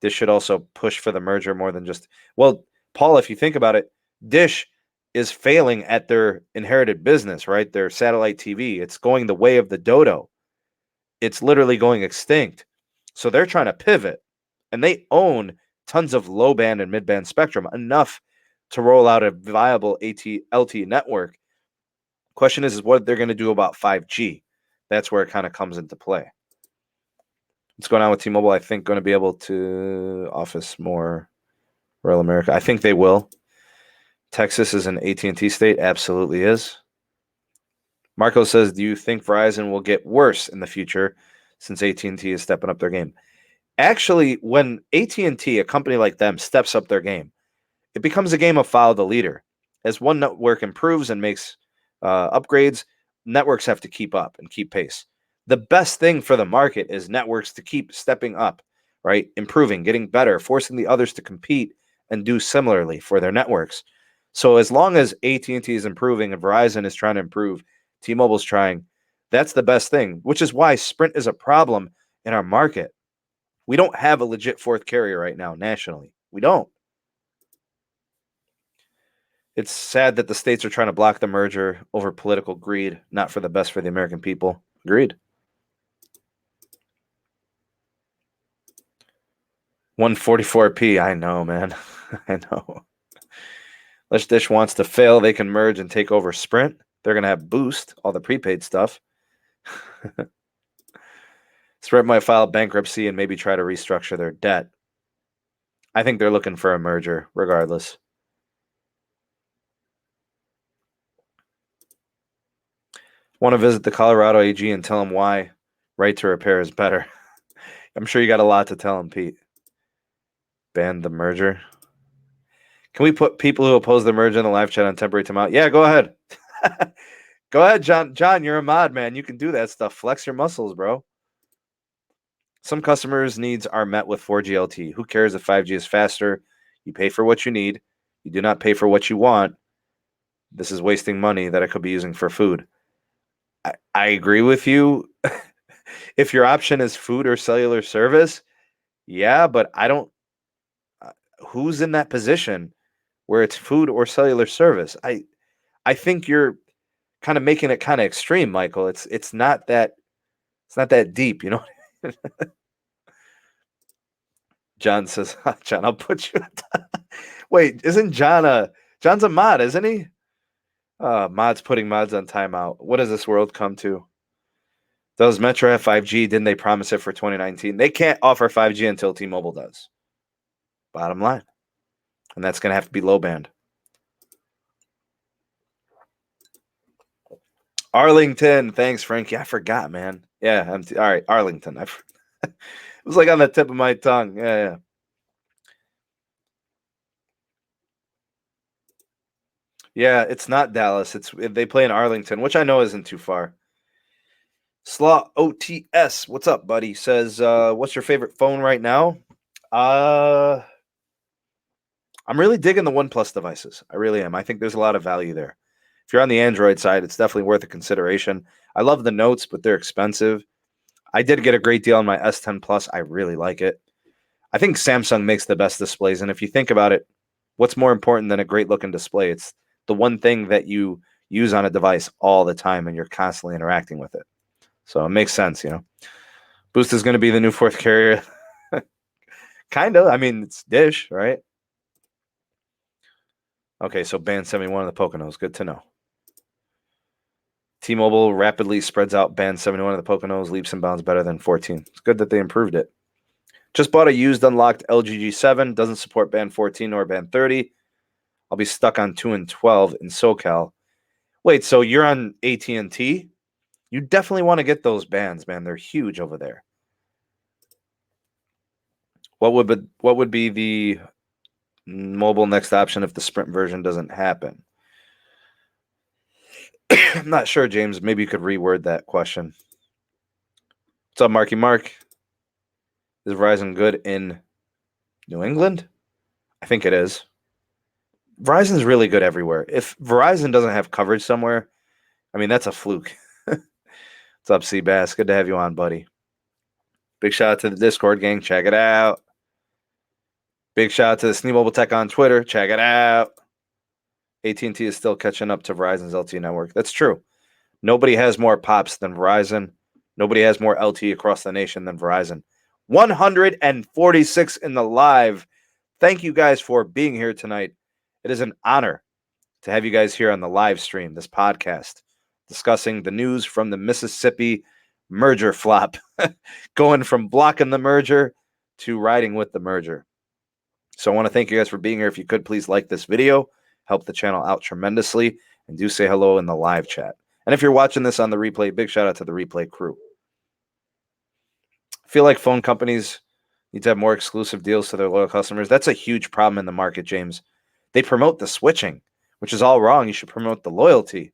Dish should also push for the merger more than just... Well, Paul, if you think about it, Dish is failing at their inherited business, right? Their satellite TV. It's going the way of the dodo. It's literally going extinct. So they're trying to pivot. And they own tons of low band and mid band spectrum, enough to roll out a viable LTE network. Question is what they're going to do about 5G. That's where it kind of comes into play. What's going on with T-Mobile? I think going to be able to office more rural America. I think they will. Texas is an AT&T state. Absolutely is. Marco says, do you think Verizon will get worse in the future since AT&T is stepping up their game? Actually, when AT&T, a company like them, steps up their game, it becomes a game of follow the leader. As one network improves and makes upgrades, networks have to keep up and keep pace. The best thing for the market is networks to keep stepping up, right? Improving, getting better, forcing the others to compete and do similarly for their networks. So as long as AT&T is improving and Verizon is trying to improve, T-Mobile's trying, that's the best thing, which is why Sprint is a problem in our market. We don't have a legit 4th carrier right now nationally. We don't. It's sad that the states are trying to block the merger over political greed, not for the best for the American people. Agreed. 144p. I know, man. I know. Unless Dish wants to fail, they can merge and take over Sprint. They're going to have Boost, all the prepaid stuff. Sprint might file bankruptcy and maybe try to restructure their debt. I think they're looking for a merger regardless. Want to visit the Colorado AG and tell him why right to repair is better. I'm sure you got a lot to tell him, Pete. Ban the merger. Can we put people who oppose the merger in the live chat on temporary timeout? Yeah, go ahead. Go ahead, John. John, you're a mod, man. You can do that stuff. Flex your muscles, bro. Some customers' needs are met with 4G LTE. Who cares if 5G is faster? You pay for what you need. You do not pay for what you want. This is wasting money that I could be using for food. I agree with you. If your option is food or cellular service, yeah, but I don't. Who's in that position where it's food or cellular service? I think you're kind of making it kind of extreme, Michael. It's not that deep, you know. John says, John, I'll put you. Wait, isn't John's a mod, isn't he? Mods putting mods on timeout. What does this world come to? Does Metro have 5G? Didn't they promise it for 2019? They can't offer 5G until T-Mobile does. Bottom line. And that's going to have to be low band. Arlington. Thanks, Frankie. I forgot, man. Yeah, all right, Arlington. It was like on the tip of my tongue. Yeah. Yeah, it's not Dallas. They play in Arlington, which I know isn't too far. Slaw OTS, what's up, buddy? Says, what's your favorite phone right now? I'm really digging the OnePlus devices. I really am. I think there's a lot of value there. If you're on the Android side, it's definitely worth a consideration. I love the Notes, but they're expensive. I did get a great deal on my S10 Plus. I really like it. I think Samsung makes the best displays, and if you think about it, what's more important than a great looking display? It's the one thing that you use on a device all the time and you're constantly interacting with it. So it makes sense, you know. Boost is going to be the new fourth carrier. Kind of. I mean, it's Dish, right? Okay, so band 71 of the Poconos. Good to know. T-Mobile rapidly spreads out band 71 of the Poconos, leaps and bounds better than 14. It's good that they improved it. Just bought a used unlocked LG G7. Doesn't support band 14 or band 30. I'll be stuck on 2 and 12 in SoCal. Wait, so you're on AT&T? You definitely want to get those bands, man. They're huge over there. What would be the mobile next option if the Sprint version doesn't happen? I'm not sure, James. Maybe you could reword that question. What's up, Marky Mark? Is Verizon good in New England? I think it is. Verizon's really good everywhere. If Verizon doesn't have coverage somewhere, I mean, that's a fluke. What's up, Seabass? Good to have you on, buddy. Big shout out to the Discord gang. Check it out. Big shout out to the Sneak Mobile Tech on Twitter. Check it out. AT&T is still catching up to Verizon's LTE network. That's true. Nobody has more pops than Verizon. Nobody has more LTE across the nation than Verizon. 146 in the live. Thank you guys for being here tonight. It is an honor to have you guys here on the live stream, this podcast, discussing the news from the Mississippi merger flop, going from blocking the merger to riding with the merger. So I want to thank you guys for being here. If you could, please like this video, help the channel out tremendously, and do say hello in the live chat. And if you're watching this on the replay, big shout out to the replay crew. I feel like phone companies need to have more exclusive deals to their loyal customers. That's a huge problem in the market, James. They promote the switching, which is all wrong. You should promote the loyalty.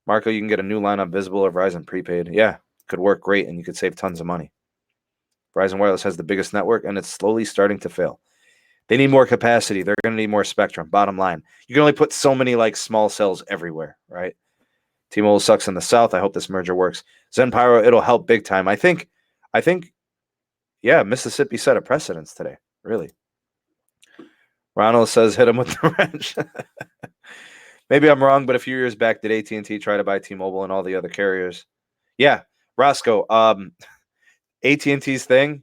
Marco, you can get a new line on Visible or Verizon prepaid. Yeah, could work great, and you could save tons of money. Verizon Wireless has the biggest network, and it's slowly starting to fail. They need more capacity. They're going to need more spectrum. Bottom line, you can only put so many like small cells everywhere, right? T-Mobile sucks in the South. I hope this merger works. Zenpyro, it'll help big time. I think, yeah, Mississippi set a precedence today. Really. Ronald says, hit him with the wrench. Maybe I'm wrong, but a few years back, did AT&T try to buy T-Mobile and all the other carriers? Yeah, Roscoe. AT&T's thing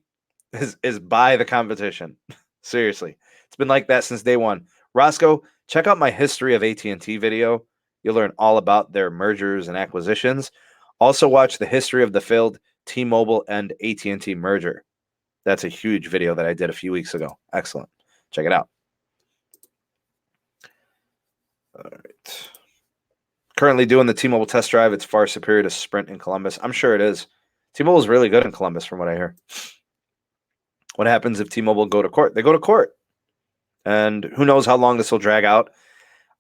is buy the competition. Seriously, it's been like that since day one. Roscoe, check out my history of AT&T video. You'll learn all about their mergers and acquisitions. Also, watch the history of the failed T-Mobile and AT&T merger. That's a huge video that I did a few weeks ago. Excellent. Check it out. All right. Currently doing the T-Mobile test drive. It's far superior to Sprint in Columbus. I'm sure it is. T-Mobile is really good in Columbus, from what I hear. What happens if T-Mobile go to court? They go to court. And who knows how long this will drag out.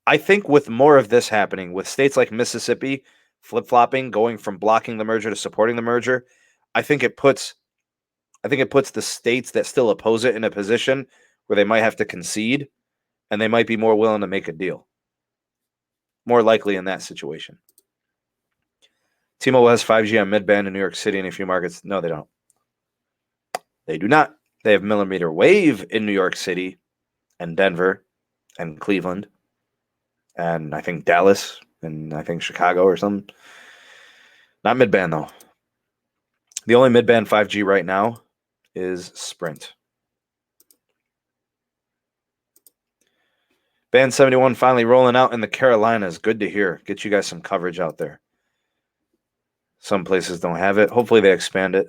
I think with more of this happening, with states like Mississippi flip-flopping, going from blocking the merger to supporting the merger, I think it puts the states that still oppose it in a position where they might have to concede, and they might be more willing to make a deal. more likely in that situation. T-Mobile has 5G on mid-band in New York City and a few markets. No, they don't. They do not. They have millimeter wave in New York City and Denver and Cleveland and I think Dallas and I think Chicago or something. Not mid-band, though. The only mid-band 5G right now is Sprint. Band 71 finally rolling out in the Carolinas. Good to hear. Get you guys some coverage out there. Some places don't have it. Hopefully they expand it.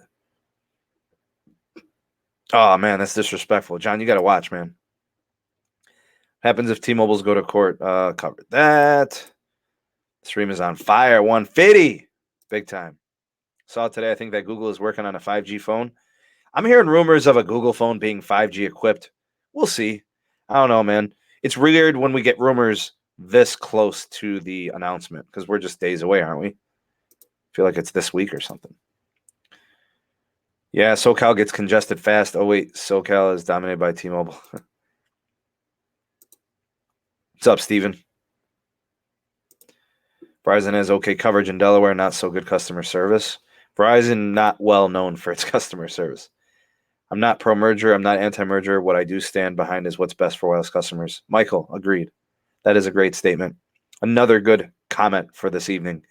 Oh, man, that's disrespectful. John, you got to watch, man. Happens if T-Mobile's go to court. Covered that. Stream is on fire. 150. Big time. Saw today, I think that Google is working on a 5G phone. I'm hearing rumors of a Google phone being 5G equipped. We'll see. I don't know, man. It's weird when we get rumors this close to the announcement because we're just days away, aren't we? I feel like it's this week or something. Yeah, SoCal gets congested fast. Oh, wait. SoCal is dominated by T-Mobile. What's up, Steven? Verizon has okay coverage in Delaware, not so good customer service. Verizon not well known for its customer service. I'm not pro-merger. I'm not anti-merger. What I do stand behind is what's best for wireless customers. Michael, agreed. That is a great statement. Another good comment for this evening.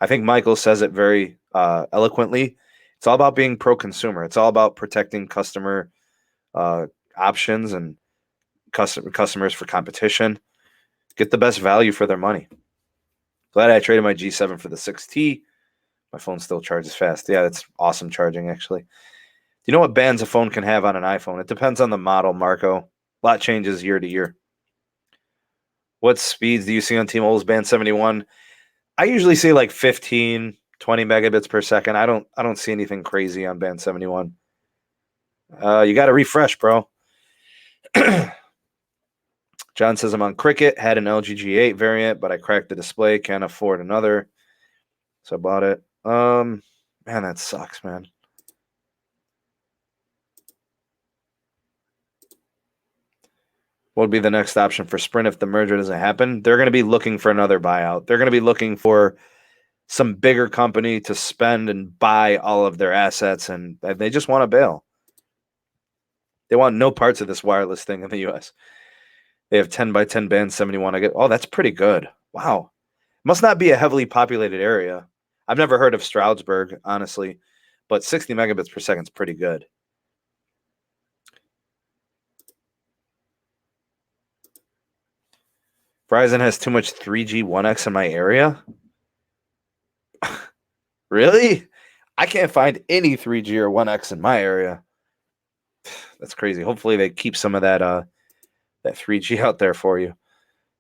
I think Michael says it very eloquently. It's all about being pro-consumer. It's all about protecting customer options and customers for competition. Get the best value for their money. Glad I traded my G7 for the 6T. My phone still charges fast. Yeah, that's awesome charging, actually. Do you know what bands a phone can have on an iPhone? It depends on the model, Marco. A lot changes year to year. What speeds do you see on T-Mobile's Band 71? I usually see like 15, 20 megabits per second. I don't see anything crazy on Band 71. You got to refresh, bro. John says I'm on Cricket. Had an LG G8 variant, but I cracked the display. Can't afford another, so I bought it. Man, that sucks, man. What would be the next option for Sprint if the merger doesn't happen? They're going to be looking for another buyout. They're going to be looking for some bigger company to spend and buy all of their assets, and they just want to bail. They want no parts of this wireless thing in the U.S. They have 10 by 10 band 71. Oh, that's pretty good. Wow. Must not be a heavily populated area. I've never heard of Stroudsburg, honestly, but 60 megabits per second is pretty good. Verizon has too much 3G 1X in my area? Really? I can't find any 3G or 1X in my area. That's crazy. Hopefully they keep some of that 3G out there for you.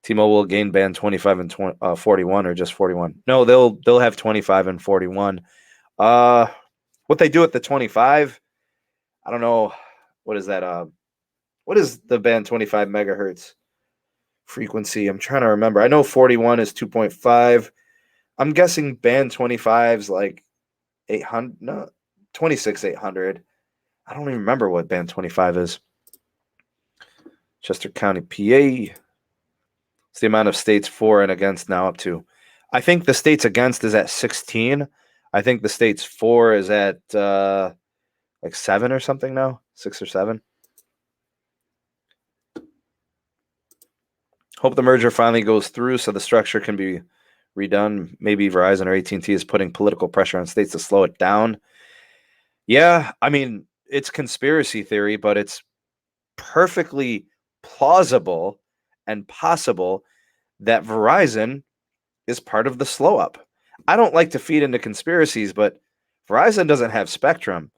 T-Mobile will gain band 25 and 41 or just 41. No, they'll have 25 and 41. What they do at the 25, I don't know. What is that? What is the band 25 megahertz frequency? I'm trying to remember. I know 41 is 2.5. I'm guessing band 25's like 800. No, 26 800. I don't even remember what band 25 is. Chester County, PA. It's the amount of states for and against now up to. I think the states against is at 16. I think the states for is at like 7 or something now. 6 or 7. Hope the merger finally goes through so the structure can be redone. Maybe Verizon or AT&T is putting political pressure on states to slow it down. Yeah, I mean, it's conspiracy theory, but it's perfectly plausible and possible that Verizon is part of the slow up. I don't like to feed into conspiracies, but Verizon doesn't have spectrum,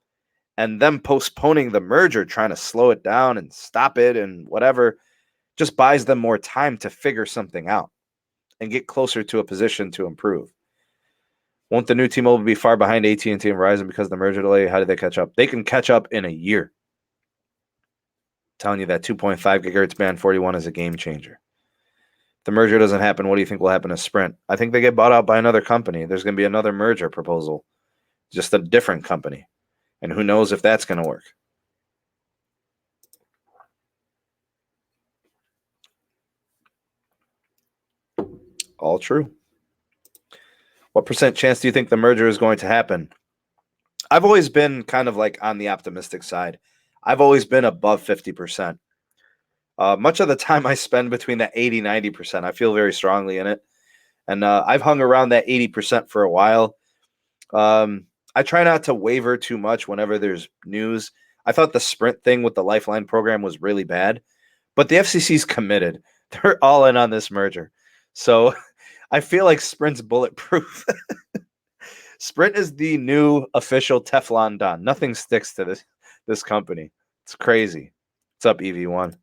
and them postponing the merger, trying to slow it down and stop it and whatever, just buys them more time to figure something out and get closer to a position to improve. Won't the new T-Mobile be far behind AT&T and Verizon because of the merger delay? How did they catch up? They can catch up in a year. I'm telling you that 2.5 gigahertz band 41 is a game changer. If the merger doesn't happen, what do you think will happen to Sprint? I think they get bought out by another company. There's going to be another merger proposal, just a different company. And who knows if that's going to work. All true. What percent chance do you think the merger is going to happen? I've always been kind of like on the optimistic side. I've always been above 50%. Much of the time I spend between that 80, 90%. I feel very strongly in it. And I've hung around that 80% for a while. I try not to waver too much whenever there's news. I thought the Sprint thing with the Lifeline program was really bad, but the FCC's committed. They're all in on this merger. So I feel like Sprint's bulletproof. Sprint is the new official Teflon Don. Nothing sticks to this company. It's crazy. What's up, EV1?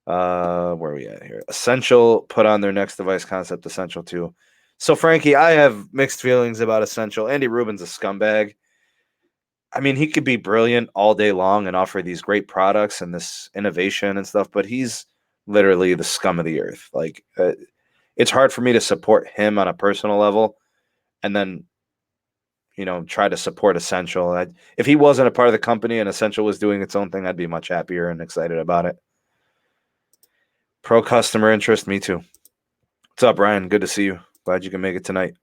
Where are we at here? Essential put on their next device concept, Essential 2. So, Frankie, I have mixed feelings about Essential. Andy Rubin's a scumbag. I mean, he could be brilliant all day long and offer these great products and this innovation and stuff, but he's literally the scum of the earth. Like, it's hard for me to support him on a personal level and then, try to support Essential. If he wasn't a part of the company and Essential was doing its own thing, I'd be much happier and excited about it. Pro customer interest, me too. What's up, Ryan? Good to see you. Glad you can make it tonight.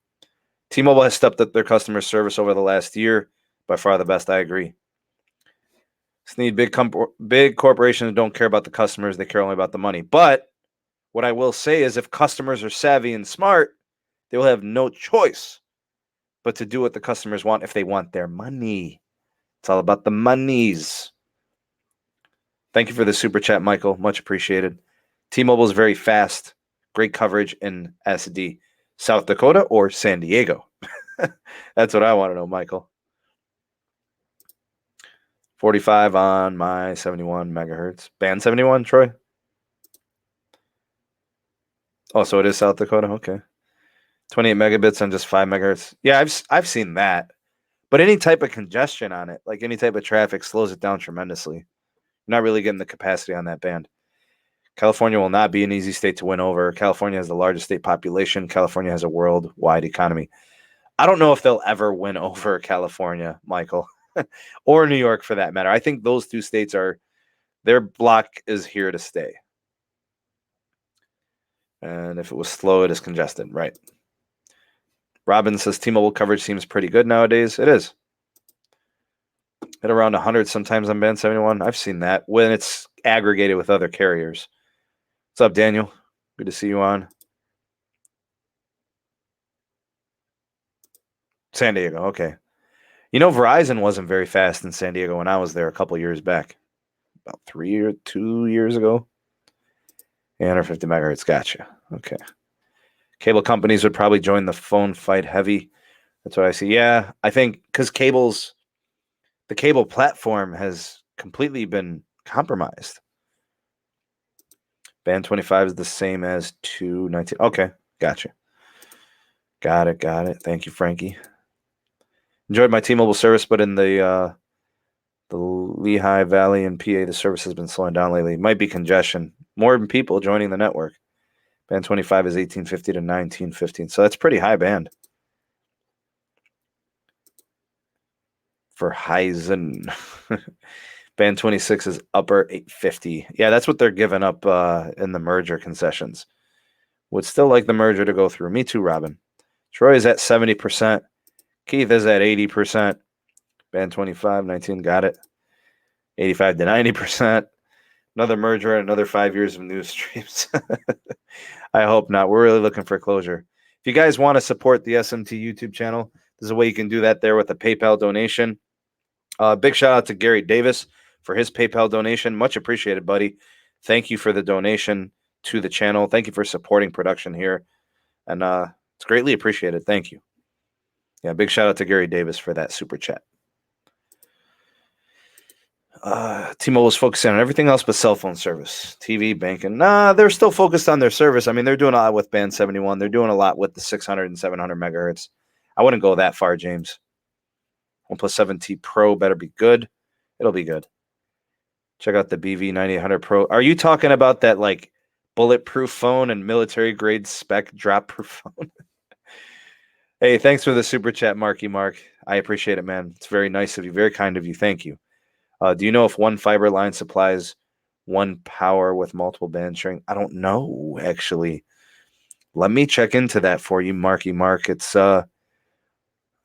T-Mobile has stepped up their customer service over the last year. By far the best, I agree. Just need big corporations don't care about the customers. They care only about the money. But what I will say is if customers are savvy and smart, they will have no choice but to do what the customers want if they want their money. It's all about the monies. Thank you for the super chat, Michael. Much appreciated. T-Mobile is very fast. Great coverage in SD. South Dakota or San Diego? That's what I want to know, Michael. 45 on my 71 megahertz. Band 71, Troy? Oh, so it is South Dakota? Okay. 28 megabits on just 5 megahertz. Yeah, I've seen that. But any type of congestion on it, like any type of traffic, slows it down tremendously. You're not really getting the capacity on that band. California will not be an easy state to win over. California has the largest state population. California has a worldwide economy. I don't know if they'll ever win over California, Michael, or New York for that matter. I think those two states their block is here to stay. And if it was slow, it is congested, right? Robin says T-Mobile coverage seems pretty good nowadays. It is. At around 100 sometimes on band 71. I've seen that when it's aggregated with other carriers. What's up, Daniel? Good to see you on. San Diego, okay. Verizon wasn't very fast in San Diego when I was there a couple years back. About 2 years ago. 850 megahertz, gotcha. Okay. Cable companies would probably join the phone fight heavy. That's what I see. Yeah, I think because the cable platform has completely been compromised. Band 25 is the same as 219. Okay, gotcha. Got it. Thank you, Frankie. Enjoyed my T-Mobile service, but in the Lehigh Valley and PA, the service has been slowing down lately. Might be congestion. More people joining the network. Band 25 is 1850 to 1915, so that's pretty high band. For Heisen. Band 26 is upper 850. Yeah, that's what they're giving up in the merger concessions. Would still like the merger to go through. Me too, Robin. Troy is at 70%. Keith is at 80%. Band 25, 19, got it. 85 to 90%. Another merger and another 5 years of news streams. I hope not. We're really looking for closure. If you guys want to support the SMT YouTube channel, there's a way you can do that there with a PayPal donation. Big shout out to Gary Davis for his PayPal donation. Much appreciated, buddy. Thank you for the donation to the channel. Thank you for supporting production here. And it's greatly appreciated. Thank you. Yeah, big shout out to Gary Davis for that super chat. T-Mobile is focusing on everything else but cell phone service, TV, banking. They're still focused on their service. I mean, they're doing a lot with Band 71. They're doing a lot with the 600 and 700 megahertz. I wouldn't go that far, James. OnePlus 7T Pro better be good. It'll be good. Check out the BV9800 Pro. Are you talking about that like bulletproof phone and military grade spec drop proof phone? Hey, thanks for the super chat, Marky Mark. I appreciate it, man. It's very nice of you. Very kind of you. Thank you. Do you know if one fiber line supplies one power with multiple band sharing? I don't know, actually. Let me check into that for you, Marky Mark. It's I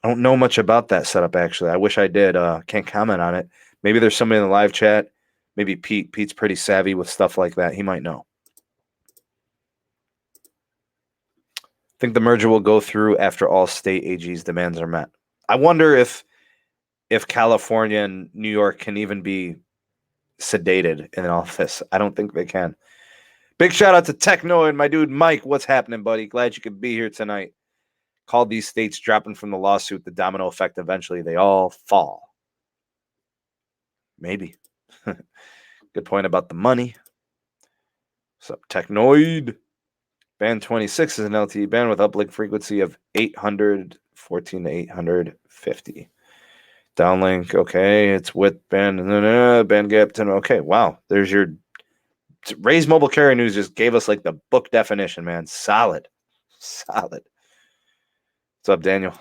don't know much about that setup actually. I wish I did. Can't comment on it. Maybe there's somebody in the live chat. Maybe Pete. Pete's pretty savvy with stuff like that. He might know. I think the merger will go through after all state AG's demands are met. I wonder if California and New York can even be sedated in all this. I don't think they can. Big shout out to Techno and my dude Mike. What's happening, buddy? Glad you could be here tonight. Called these states dropping from the lawsuit, the domino effect, eventually they all fall. Maybe. Good point about the money. What's up, Technoid? Band 26 is an LTE band with uplink frequency of 814 to 850. Downlink, okay. It's width band, band gap 10. Okay, wow. There's your Ray's Mobile Carrier News just gave us like the book definition, man. Solid. Solid. What's up, Daniel?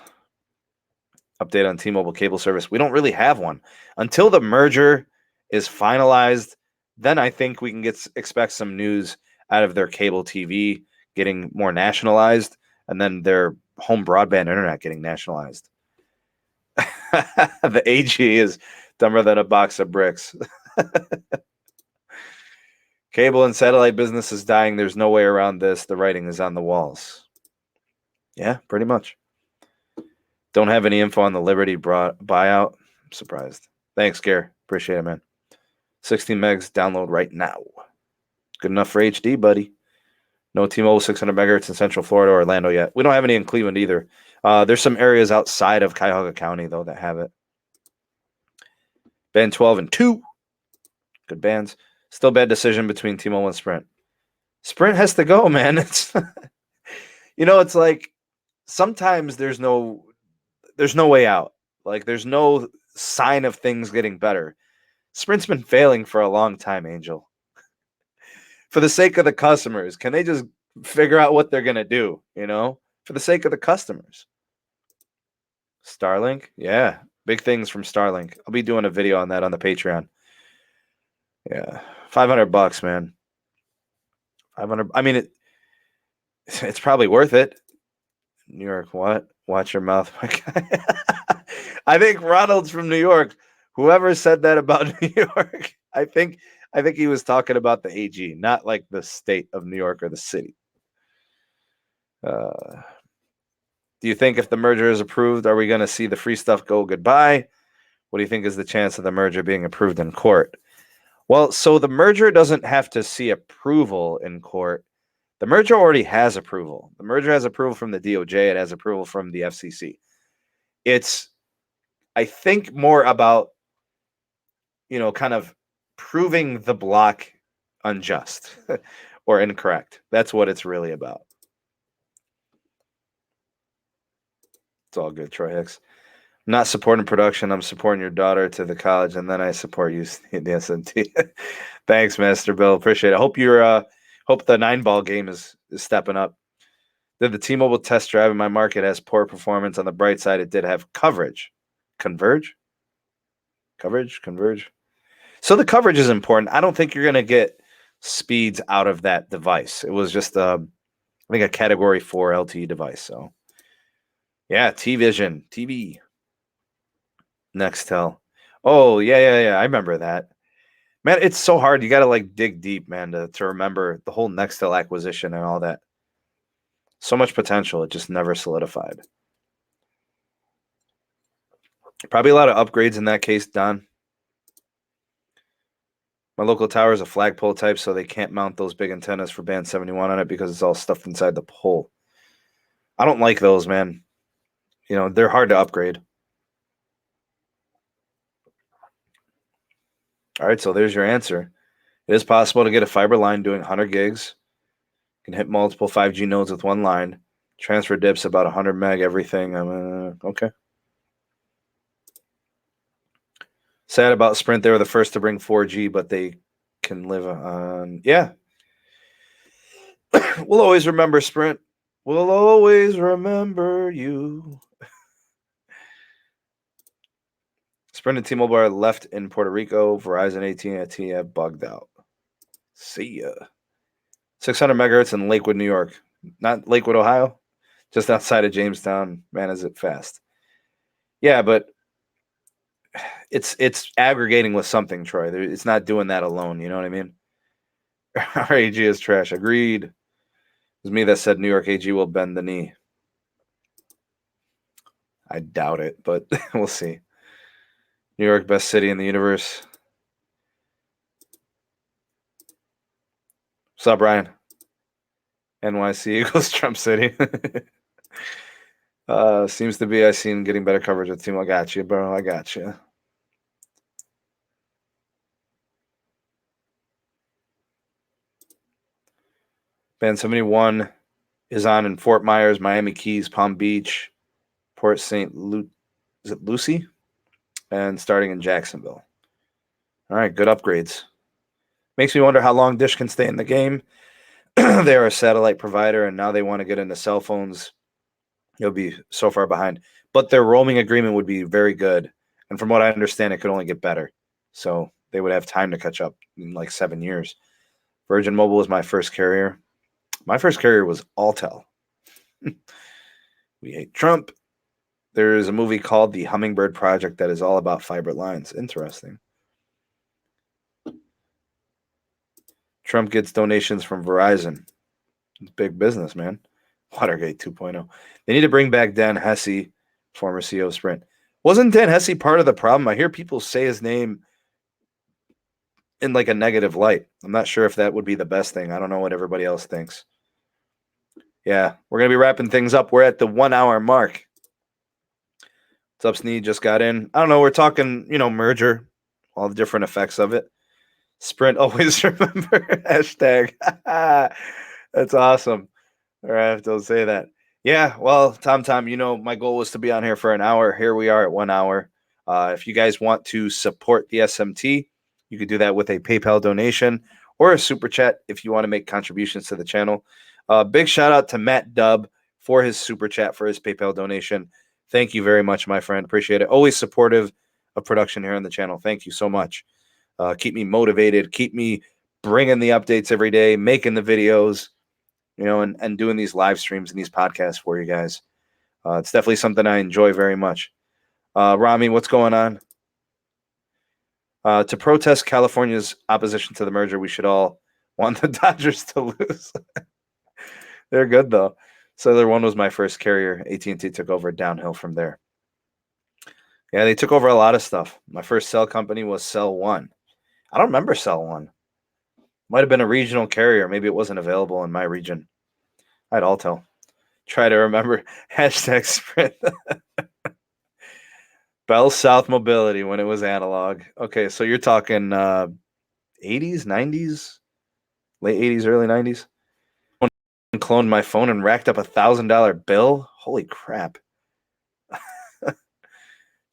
Update on T-Mobile cable service. We don't really have one. Until the merger is finalized, then I think we can expect some news out of their cable TV getting more nationalized and then their home broadband internet getting nationalized. The AG is dumber than a box of bricks. Cable and satellite business is dying. There's no way around this. The writing is on the walls. Yeah, pretty much. Don't have any info on the Liberty buyout. I'm surprised. Thanks, Gare. Appreciate it, man. 16 megs download right now. Good enough for HD, buddy. No T-Mobile 600 megahertz in Central Florida or Orlando yet. We don't have any in Cleveland either. There's some areas outside of Cuyahoga County, though, that have it. Band 12 and 2. Good bands. Still bad decision between T-Mobile and Sprint. Sprint has to go, man. It's it's like sometimes there's no way out. Like there's no sign of things getting better. Sprint's been failing for a long time, Angel. For the sake of the customers, can they just figure out what they're going to do, For the sake of the customers. Starlink? Yeah, big things from Starlink. I'll be doing a video on that on the Patreon. Yeah, $500, man. 500. I mean, it's probably worth it. New York, what? Watch your mouth, my guy. I think Ronald's from New York. Whoever said that about New York, I think he was talking about the AG, not like the state of New York or the city. Do you think if the merger is approved, are we going to see the free stuff go goodbye? What do you think is the chance of the merger being approved in court? Well, so the merger doesn't have to see approval in court. The merger already has approval. The merger has approval from the DOJ. It has approval from the FCC. It's, I think, more about, kind of proving the block unjust or incorrect. That's what it's really about. It's all good, Troy Hicks. I'm not supporting production. I'm supporting your daughter to the college, and then I support you in the SMT. Thanks, Master Bill. Appreciate it. Hope the 9-ball game is stepping up. Did the T-Mobile test drive in my market has poor performance? On the bright side, it did have coverage. Converge? Converge. So the coverage is important. I don't think you're going to get speeds out of that device. It was just, I think, a Category 4 LTE device. So, yeah, T-Vision, TV. Nextel. Oh, yeah. I remember that. Man, it's so hard. You got to dig deep, man, to remember the whole Nextel acquisition and all that. So much potential. It just never solidified. Probably a lot of upgrades in that case, Don. My local tower is a flagpole type, so they can't mount those big antennas for band 71 on it because it's all stuffed inside the pole. I don't like those, man. They're hard to upgrade. All right, so there's your answer. It is possible to get a fiber line doing 100 gigs. Can hit multiple 5G nodes with one line. Transfer dips about 100 meg, everything. Okay. Sad about Sprint. They were the first to bring 4G, but they can live on. Yeah. We'll always remember Sprint. We'll always remember you. Sprint and T-Mobile are left in Puerto Rico. Verizon, AT&T have bugged out. See ya. 600 megahertz in Lakewood, New York. not Lakewood, Ohio, just outside of Jamestown. Man, is it fast? Yeah, but it's aggregating with something, Troy. It's not doing that alone. You know what I mean? Our AG is trash. Agreed. It was me that said New York AG will bend the knee. I doubt it, but we'll see. New York, best city in the universe. What's up, Brian? NYC equals Trump City. Seems to be I seen getting better coverage with team. I got you, bro. I got you. Ben 71 is on in Fort Myers, Miami Keys, Palm Beach, Port St. Is it Lucie? And starting in Jacksonville. All right, good upgrades. Makes me wonder how long Dish can stay in the game. They are a satellite provider, and now they want to get into cell phones. It'll be so far behind. But their roaming agreement would be very good. And from what I understand, it could only get better. So they would have time to catch up in like 7 years. Virgin Mobile was my first carrier. My first carrier was Alltel. We hate Trump. There's a movie called The Hummingbird Project that is all about fiber lines. Interesting. Trump gets donations from Verizon. It's big business, man. Watergate 2.0. They need to bring back Dan Hesse, former CEO of Sprint. Wasn't Dan Hesse part of the problem? I hear people say his name in like a negative light. I'm not sure if that would be the best thing. I don't know what everybody else thinks. Yeah, we're going to be wrapping things up. We're at the 1 hour mark. What's up, Sneed? Just got in. I don't know. We're talking, merger, all the different effects of it. Sprint always remember. Hashtag. That's awesome. All right, don't say that. Yeah, well, Tom, my goal was to be on here for an hour. Here we are at 1 hour. If you guys want to support the SMT, you could do that with a PayPal donation or a super chat if you want to make contributions to the channel. Big shout out to Matt Dubb for his super chat, for his PayPal donation. Thank you very much, my friend. Appreciate it. Always supportive of production here on the channel. Thank you so much. Keep me motivated. Keep me bringing the updates every day, making the videos, and doing these live streams and these podcasts for you guys. It's definitely something I enjoy very much. Rami, what's going on? To protest California's opposition to the merger, we should all want the Dodgers to lose. They're good, though. Cellular One was my first carrier. AT&T took over downhill from there. Yeah, they took over a lot of stuff. My first cell company was Cell One. I don't remember Cell One. Might have been a regional carrier. Maybe it wasn't available in my region. I had Alltel. Try to remember. Hashtag Sprint. Bell South Mobility when it was analog. Okay, so you're talking 80s, 90s, late 80s, early 90s. Cloned my phone and racked up $1,000 bill. Holy crap.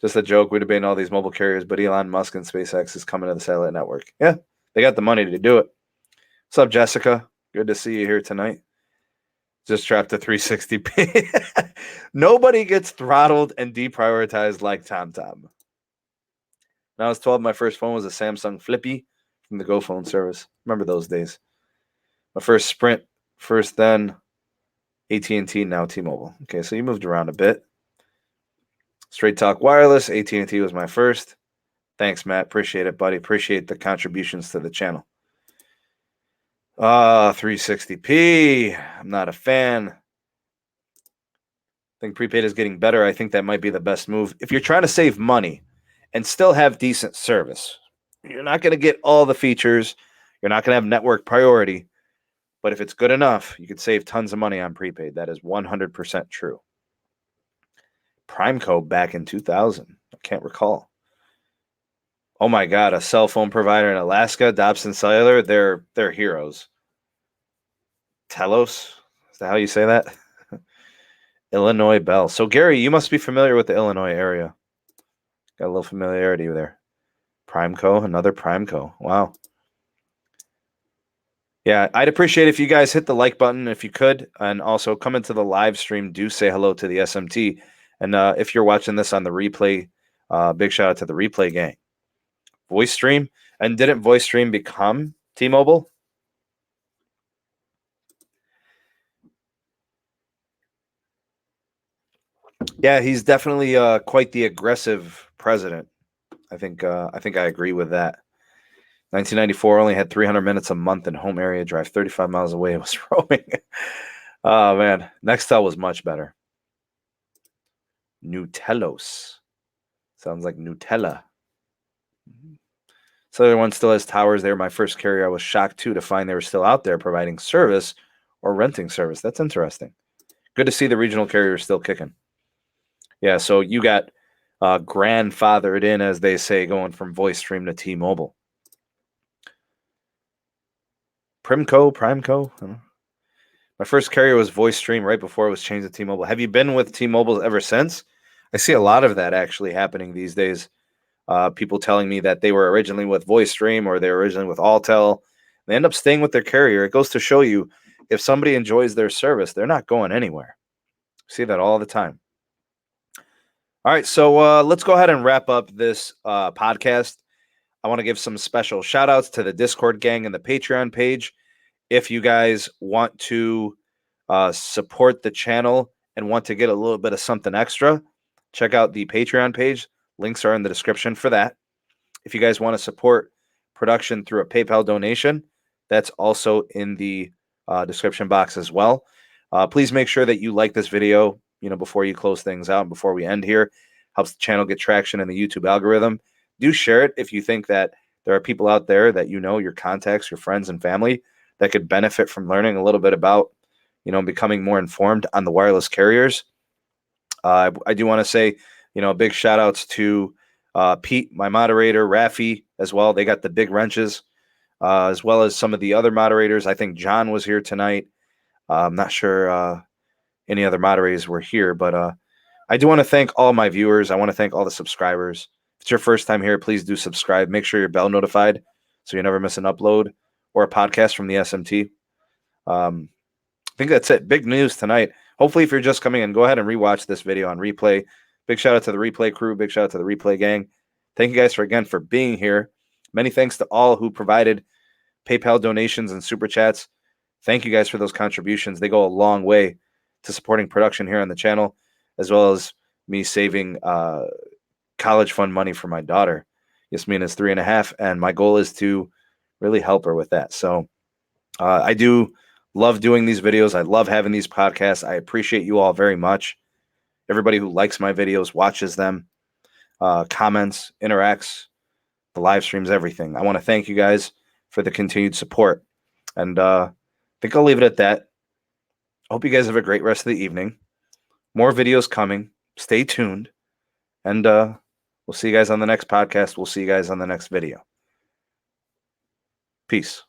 Just a joke. We'd have been all these mobile carriers, but Elon Musk and SpaceX is coming to the satellite network. Yeah, they got the money to do it. What's up, Jessica? Good to see you here tonight. Just trapped to 360p. Nobody gets throttled and deprioritized like TomTom. When I was 12, my first phone was a Samsung Flippy from the GoPhone service. Remember those days. My first Sprint, first then AT&T, now T-Mobile. Okay, so you moved around a bit. Straight Talk Wireless, AT&T was my first. Thanks, Matt. Appreciate it, buddy. Appreciate the contributions to the channel. 360p. I'm not a fan. I think prepaid is getting better. I think that might be the best move. If you're trying to save money and still have decent service, you're not going to get all the features. You're not going to have network priority. But if it's good enough, you could save tons of money on prepaid. That is 100% true. Primeco back in 2000. I can't recall. Oh my God, a cell phone provider in Alaska, Dobson Cellular, they're heroes. Telos, is that how you say that? Illinois Bell. So Gary, you must be familiar with the Illinois area. Got a little familiarity there. Primeco, another Primeco. Wow. Yeah, I'd appreciate if you guys hit the like button if you could, and also come into the live stream. Do say hello to the SMT. And if you're watching this on the replay, big shout out to the replay gang. Voice stream. And didn't voice stream become T-Mobile? Yeah, he's definitely quite the aggressive president. I think I agree with that. 1994 only had 300 minutes a month in home area drive, 35 miles away. It was roaming. Oh man, Nextel was much better. Nutellos sounds like Nutella. So everyone still has towers. They were my first carrier. I was shocked too to find they were still out there providing service or renting service. That's interesting. Good to see the regional carriers still kicking. Yeah, so you got grandfathered in, as they say, going from voice stream to T-Mobile. Primeco. I don't know. My first carrier was voice stream right before it was changed to T-Mobile. Have you been with T-Mobile ever since? I see a lot of that actually happening these days. People telling me that they were originally with voice stream or they were originally with Alltel. They end up staying with their carrier. It goes to show you if somebody enjoys their service, they're not going anywhere. See that all the time. All right, so let's go ahead and wrap up this podcast. I want to give some special shout outs to the Discord gang and the Patreon page. If you guys want to support the channel and want to get a little bit of something extra, check out the Patreon page. Links are in the description for that. If you guys want to support production through a PayPal donation, that's also in the description box as well. Please make sure that you like this video, before you close things out, before we end here. Helps the channel get traction in the YouTube algorithm. Do share it if you think that there are people out there that your contacts, your friends and family that could benefit from learning a little bit about, becoming more informed on the wireless carriers. I do want to say, big shout outs to Pete, my moderator, Rafi as well. They got the big wrenches, as well as some of the other moderators. I think John was here tonight. I'm not sure any other moderators were here, but I do want to thank all my viewers. I want to thank all the subscribers. If it's your first time here, please do subscribe. Make sure you're bell notified so you never miss an upload or a podcast from the SMT. I think that's it. Big news tonight. Hopefully, if you're just coming in, go ahead and rewatch this video on replay. Big shout out to the replay crew. Big shout out to the replay gang. Thank you guys for being here. Many thanks to all who provided PayPal donations and super chats. Thank you guys for those contributions. They go a long way to supporting production here on the channel, as well as me saving college fund money for my daughter. Yasmina's 3.5, and my goal is to really help her with that. So I do love doing these videos. I love having these podcasts. I appreciate you all very much. Everybody who likes my videos, watches them, comments, interacts, the live streams, everything. I want to thank you guys for the continued support. And I think I'll leave it at that. I hope you guys have a great rest of the evening. More videos coming. Stay tuned. And we'll see you guys on the next podcast. We'll see you guys on the next video. Peace.